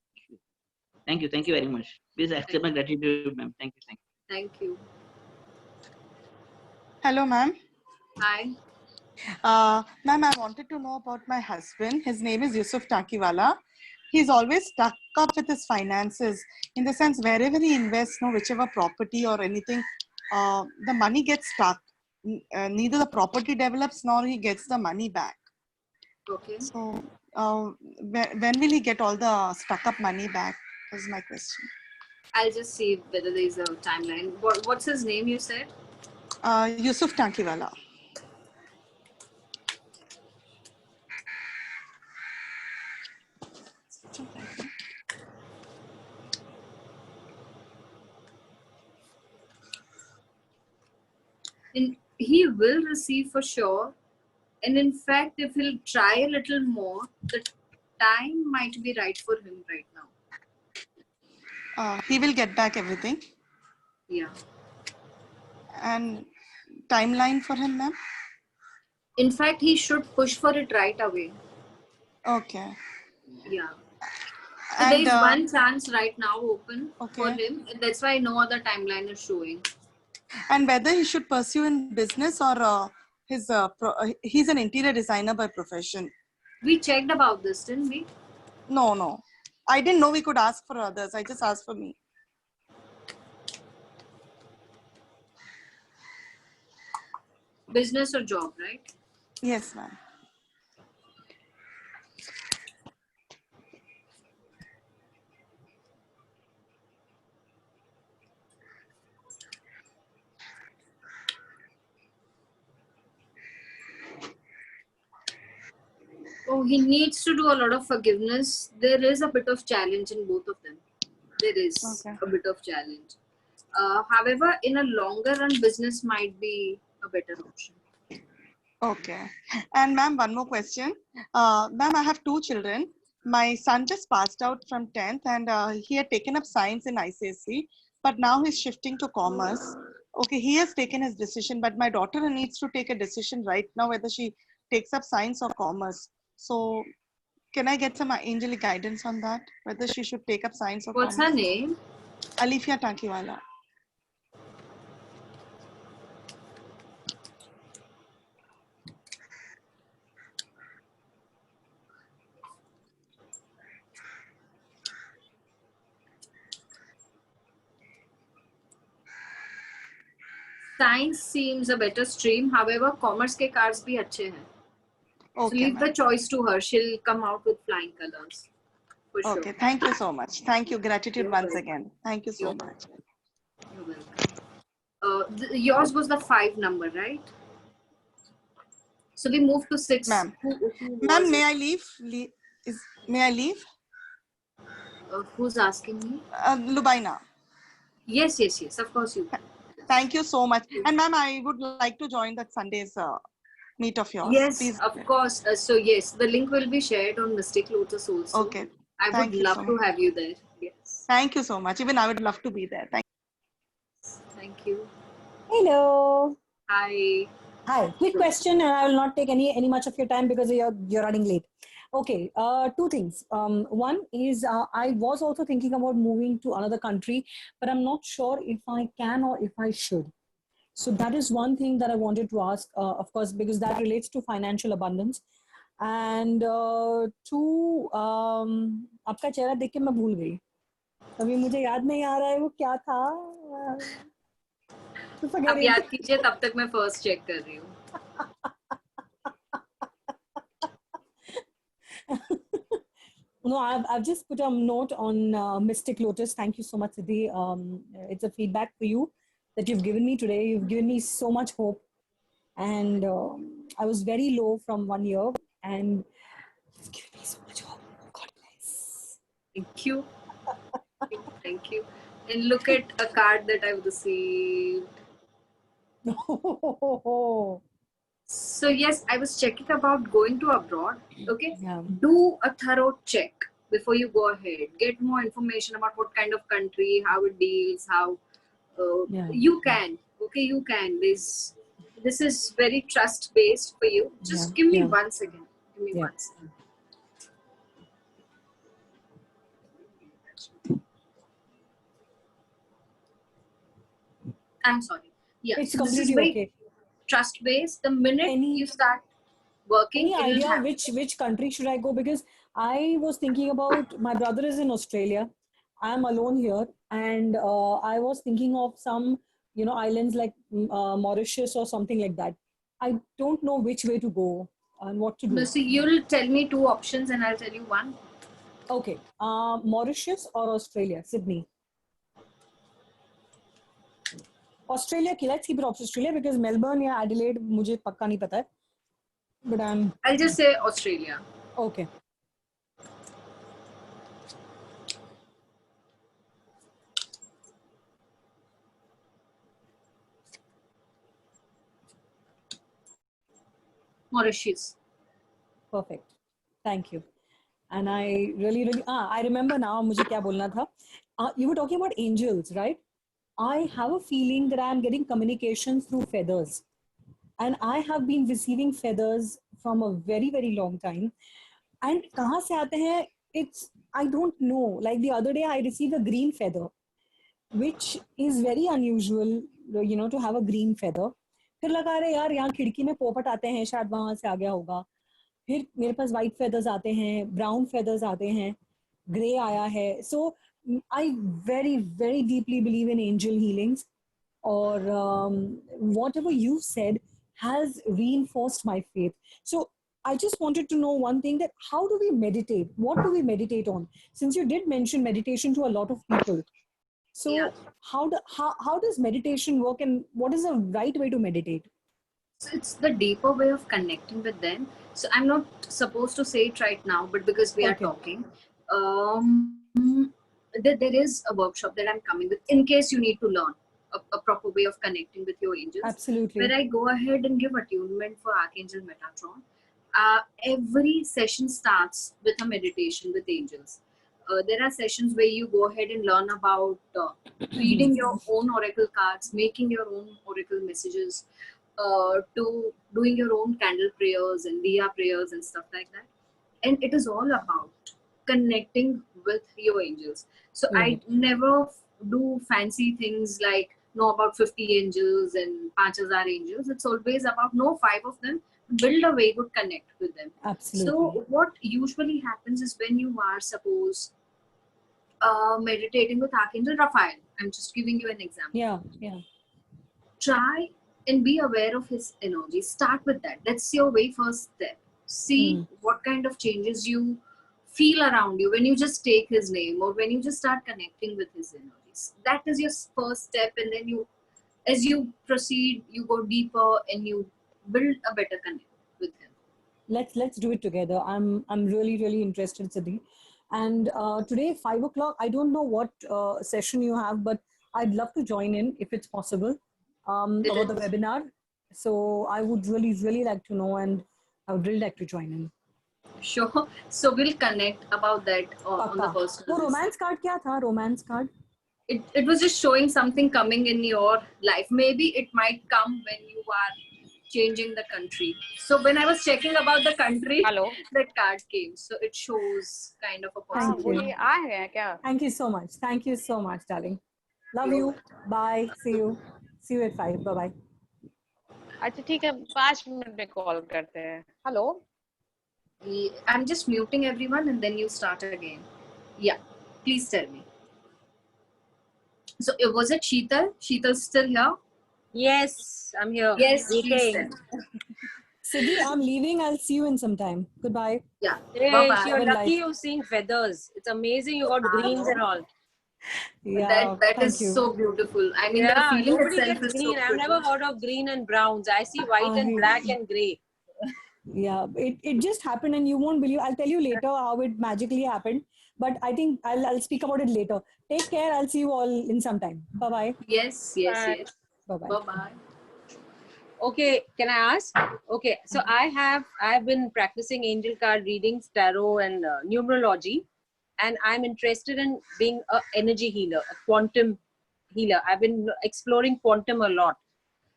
you very much please accept my gratitude ma'am thank thank you. Hello ma'am hi. Ma'am, I wanted to know about my husband. His name is Yusuf Takiwala. He's always stuck up with his finances. In the sense, wherever he invests, whichever property or anything, the money gets stuck. Neither the property develops nor he gets the money back. Okay. So, when will he get all the stuck up money back? Is my question. I'll just see whether there is a timeline. What's his name you said? Yusuf Takiwala. He will receive for sure, and in fact if he'll try a little more, the time might be right for him right now. He will get back everything. Yeah. And timeline for him, ma'am? In fact, he should push for it right away. Okay. Yeah. So there is one chance right now open for Okay. him, and that's why no other timeline is showing. And whether he should pursue in business or he's an interior designer by profession. We checked about this, didn't we? No. I didn't know we could ask for others. I just asked for me. Business or job, right? Yes, ma'am. Oh, he needs to do a lot of forgiveness. There is a bit of challenge in both of them. There is Okay. a bit of challenge. However, in a longer run, business might be a better option. Okay. And ma'am, one more question. Ma'am, I have 2 children. My son just passed out from 10th and he had taken up science in ICSE, but now he's shifting to commerce. Okay, he has taken his decision, but my daughter needs to take a decision right now whether she takes up science or commerce. So can I get some angelic guidance on that, whether she should take up science or What's commerce? her name? Alifia Takiwala. Science seems a better stream. However, commerce के cards भी अच्छे हैं. So Okay, leave the ma'am. choice to her. She'll come out with flying colors. For sure. Okay, thank you so much. Thank you. Gratitude You're once welcome. again. Thank you so You're much. You're welcome. Yours was the 5 number, right? So we move to 6. Ma'am. Who Ma'am, was may it? I leave? May I leave? Who's asking me? Lubaina. Yes, yes, yes. Of course you can. Thank you so much. And ma'am, I would like to join that Sunday's meet of yours. Yes, Please. of course. So yes, the link will be shared on Mystic Lotus also. Okay. I would Thank you love so to much. have you there. Yes. Thank you so much. Even I would love to be there. Thank you. Hello. Hi. Hi. Quick question, and I will not take any much of your time because you're running late. Okay. 2 things. One is I was also thinking about moving to another country, but I'm not sure if I can or if I should. So that is one thing that I wanted to ask, of course, because that relates to financial abundance. And 2, आपका चेहरा देख के मैं भूल गई. अभी मुझे याद नहीं आ रहा है वो क्या था. तो forget आप it. याद कीजिए तब तक मैं फर्स्ट चेक कर रही हूँ. No, I've just put a note on Mystic Lotus. Thank you so much, Siddhi. It's a feedback for you that you've given me today. You've given me so much hope. And I was very low from 1 year and you've given me so much hope. God bless. Thank you. Thank you. And look at a card that I've received. So yes, I was checking about going to abroad. Okay. Yeah. Do a thorough check before you go ahead. Get more information about what kind of country, how it deals, how you can. Okay, you can. This is very trust based for you. Just give me 1 second. Give me 1 second. I'm sorry. Yeah, It's so this is completely very okay. trust based. The minute you start working, Any it will idea happen. which country should I go? Because I was thinking about, my brother is in Australia. I'm alone here, and I was thinking of some, islands like Mauritius or something like that. I don't know which way to go and what to do. No, so you'll tell me 2 options and I'll tell you 1. Okay, Mauritius or Australia, Sydney. Australia, let's keep it off Australia because Melbourne या Adelaide मुझे पक्का नहीं पता है. But I'll just say Australia. Okay. Mauritius. Perfect. Thank you. And I really, I remember now, मुझे क्या बोलना था. You were talking about angels, right? I have a feeling that I'm getting communications through feathers. And I have been receiving feathers from a very, very long time. And कहाँ से आते हैं? I don't know. Like the other day, I received a green feather, which is very unusual, to have a green feather. फिर लगा रहे यार यहाँ खिड़की में पोपट आते हैं, शायद वहाँ से आ गया होगा. फिर मेरे पास white feathers आते हैं, brown feathers आते हैं, grey आया है. So I very, very deeply believe in angel healings, or whatever you said has reinforced my faith. So I just wanted to know one thing, that how do we meditate? What do we meditate on? Since you did mention meditation to a lot of people. So how does meditation work, and what is the right way to meditate? So it's the deeper way of connecting with them. So I'm not supposed to say it right now, but because we are talking, there is a workshop that I'm coming with in case you need to learn a proper way of connecting with your angels. Absolutely. Where I go ahead and give attunement for Archangel Metatron. Every session starts with a meditation with angels. There are sessions where you go ahead and learn about reading your own oracle cards, making your own oracle messages, to doing your own candle prayers and diya prayers and stuff like that. And it is all about connecting with your angels. So I never do fancy things like know about 50 angels and 5,000 angels. It's always about know 5 of them, build a very good connect with them. Absolutely. So what usually happens is when you are suppose meditating with Archangel Raphael, I'm just giving you an example. Yeah. Try and be aware of his energy. Start with that. That's your very first step. See what kind of changes you feel around you when you just take his name or when you just start connecting with his energies. That is your first step, and then you, as you proceed, you go deeper and you build a better connect with him. Let's do it together. I'm really interested, Siddhi. And today 5 o'clock, I don't know what session you have, but I'd love to join in if it's possible about the webinar. So I would really like to know, and I would really like to join in. Sure. So we'll connect about that on the personal. So romance card kya tha? Romance card? It was just showing something coming in your life. Maybe it might come when you are changing the country. So when I was checking about the country, that card came. So it shows kind of a possibility. Thank you so much. Thank you so much, darling. Love you. Bye. See you. See you at 5. Bye bye. अच्छा ठीक है 5 minute में call करते हैं. Hello. I'm just muting everyone and then you start again. Yeah, please tell me. So was it Sheetal? Sheetal's still here? Yes, I'm here. Yes, please tell. Siddhi, I'm leaving. I'll see you in some time. Goodbye. Yeah. Hey, Bye-bye. you're lucky you're seeing feathers. It's amazing you got greens and all. Yeah, that is so beautiful. I mean, the feeling nobody itself gets is green. so I've never heard of green and browns. I see white and black and grey. Yeah, it just happened, and you won't believe. I'll tell you later how it magically happened. But I think I'll speak about it later. Take care. I'll see you all in some time. Bye bye. Yes. Bye bye. Bye bye. Okay, can I ask? Okay, so I've been practicing angel card readings, tarot, and numerology, and I'm interested in being an energy healer, a quantum healer. I've been exploring quantum a lot.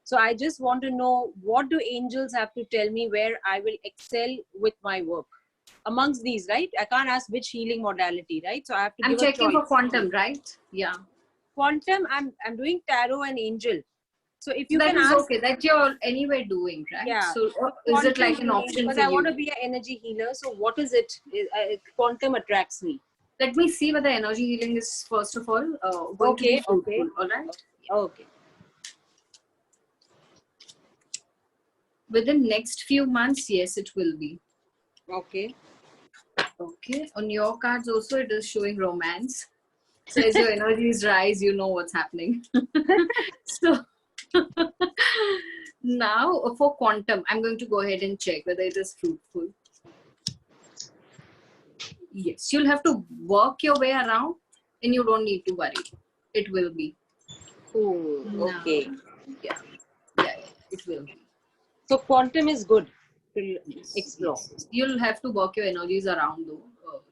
So I just want to know, what do angels have to tell me where I will excel with my work? Amongst these, right? I can't ask which healing modality, right? So I have to I'm give a checking for choice. quantum, right? Yeah. Quantum, I'm doing tarot and angel. So if you that can is ask, okay. That you're anyway doing, right? yeah. So is it like an option Because for I want to you? be an energy healer. So what is it? Quantum attracts me. Let me see whether energy healing is first of all going to be fruitful. All right. Okay. Within next few months, yes, it will be. Okay. Okay. On your cards also, it is showing romance. So as your energies rise, you know what's happening. So now for quantum, I'm going to go ahead and check whether it is fruitful. Yes, you'll have to work your way around and you don't need to worry. It will be. Cool. Okay. Yeah, it will be. So quantum is good to explore. Yes. You'll have to work your energies around though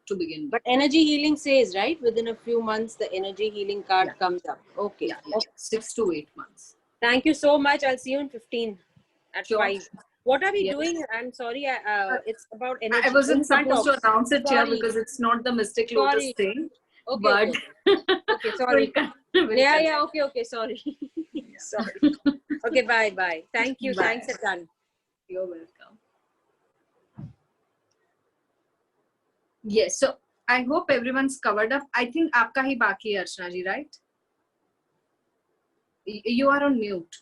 to begin with. But energy healing says, right, within a few months, the energy healing card comes up. Okay. Yeah. 6 to 8 months. Thank you so much. I'll see you in 15 at Sure. 5. What are we Yes. doing? I'm sorry. It's about energy. I wasn't supposed to announce it here Sorry. because it's not the Mystic Lotus Sorry. thing. Okay, But okay, sorry. we'll Yeah, okay, sorry. Sorry. Okay, bye. Thank you. Bye. Thanks a ton. You're welcome. Yes, so I hope everyone's covered up. I think aapka hi baki hai, Archana ji, right? You are on mute.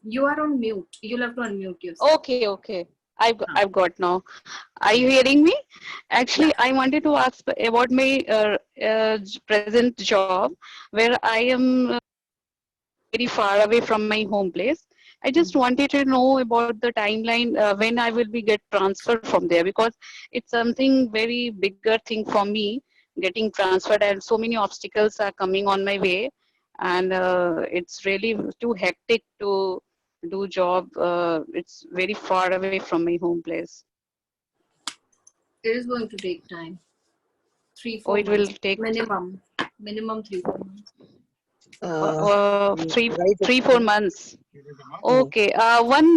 You are on mute. You'll have to unmute yourself. Okay. I've got now. Are you hearing me? Actually, I wanted to ask about my present job, where I am very far away from my home place. I just wanted to know about the timeline when I will be get transferred from there, because it's something very bigger thing for me getting transferred, and so many obstacles are coming on my way, and it's really too hectic to do job. It's very far away from my home place. It is going to take time. 3-4 Oh, it will months take minimum. Minimum 3-4 months. three, right 3-4 months. Okay.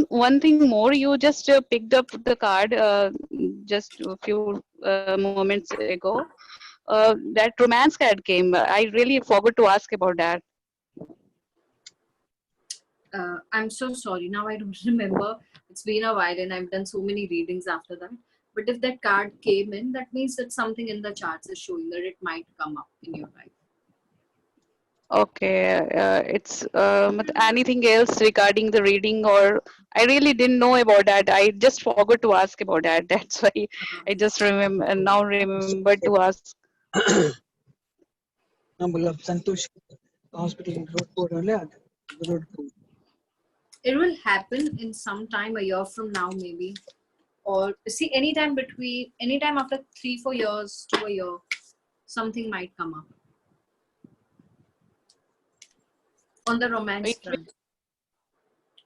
One thing more. You just picked up the card just a few moments ago. That romance card came. I really forgot to ask about that. I'm so sorry. Now I don't remember. It's been a while and I've done so many readings after that. But if that card came in, that means that something in the charts is showing that it might come up in your life. Okay. It's anything else regarding the reading, or I really didn't know about that. I just forgot to ask about that. That's why I just remember now remember to ask. Santosh hospital road पर रहले road It will happen in some time, a year from now maybe. Or see, anytime after 3-4 years to a year, something might come up. On the romance front.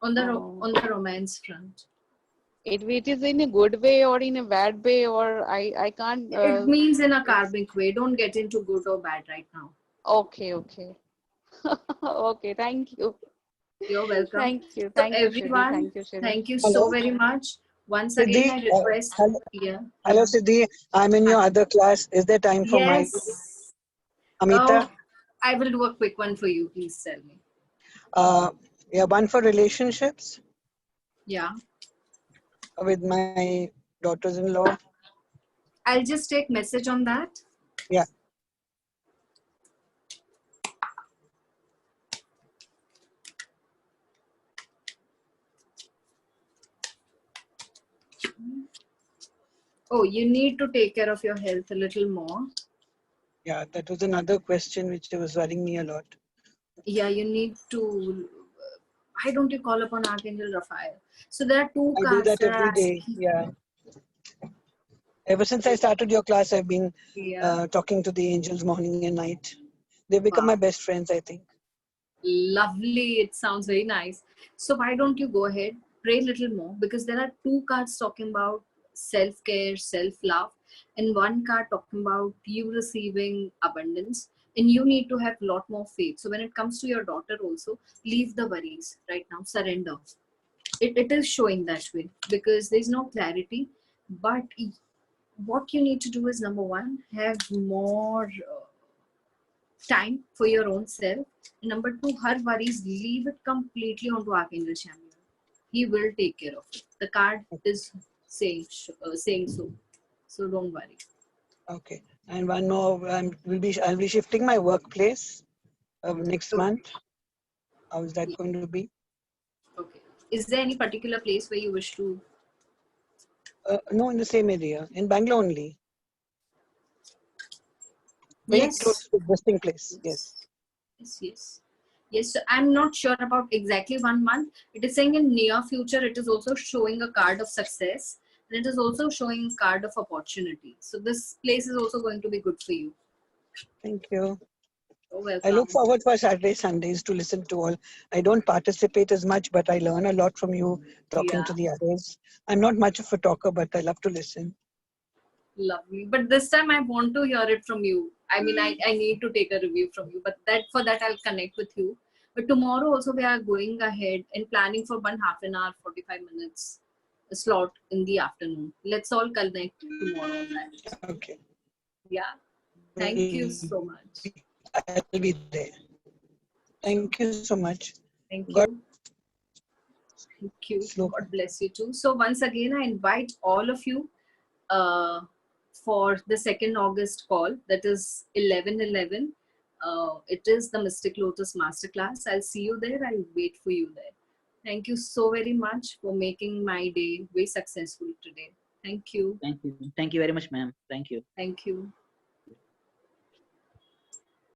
On the romance front. It is in a good way or in a bad way, or I can't. It means in a karmic way. Don't get into good or bad right now. Okay. Okay. Thank you. You're welcome. Thank you. So Thank you, Shri. everyone, Thank you, Shri. thank you Hello. so very much. Once again, I request. hello Siddhi, I'm in your other class. Is there time for my Yes. Amita? I will do a quick one for you. Please tell me. Yeah, one for relationships Yeah. with my daughters-in-law. I'll just take message on that. Yeah. Oh, you need to take care of your health a little more. Yeah, that was another question which was worrying me a lot. Yeah, you need to. Why don't you call upon Archangel Raphael? So there are two I do cards that every day. Yeah. Ever since I started your class, I've been talking to the angels morning and night. They've become my best friends, I think. Lovely. It sounds very nice. So why don't you go ahead, pray a little more, because there are two cards talking about self-care, self-love, and one card talking about you receiving abundance, and you need to have a lot more faith. So when it comes to your daughter also, leave the worries right now, surrender. It is showing that way because there's no clarity, but what you need to do is, number one, have more time for your own self. And number two, her worries, leave it completely onto Archangel Chamuel. He will take care of it. The card is saying so. So don't worry. Okay. And one more, I'll be shifting my workplace next month. How is that going to be? Okay. Is there any particular place where you wish to? No, in the same area, in Bangalore only. Very Yes. close to the existing place. Yes. Yes. So I'm not sure about exactly 1 month. It is saying in near future. It is also showing a card of success, and it is also showing a card of opportunity. So this place is also going to be good for you. Thank you. You're welcome. I look forward for Saturday, Sundays to listen to all. I don't participate as much, but I learn a lot from you talking to the others. I'm not much of a talker, but I love to listen. Lovely. But this time I want to hear it from you. I mean, I need to take a review from you, but for that I'll connect with you. But tomorrow also we are going ahead and planning for 1/2 an hour, 45 minutes slot in the afternoon. Let's all connect tomorrow on that. Okay. Yeah. Thank you so much. I'll be there. Thank you so much. Thank you. Thank you. God bless you too. So once again, I invite all of you for the 2nd August call. That is 11/11. It is the Mystic Lotus Masterclass. I'll see you there. I'll wait for you there. Thank you so very much for making my day very successful today. Thank you. Thank you. Thank you very much, ma'am. Thank you. Thank you.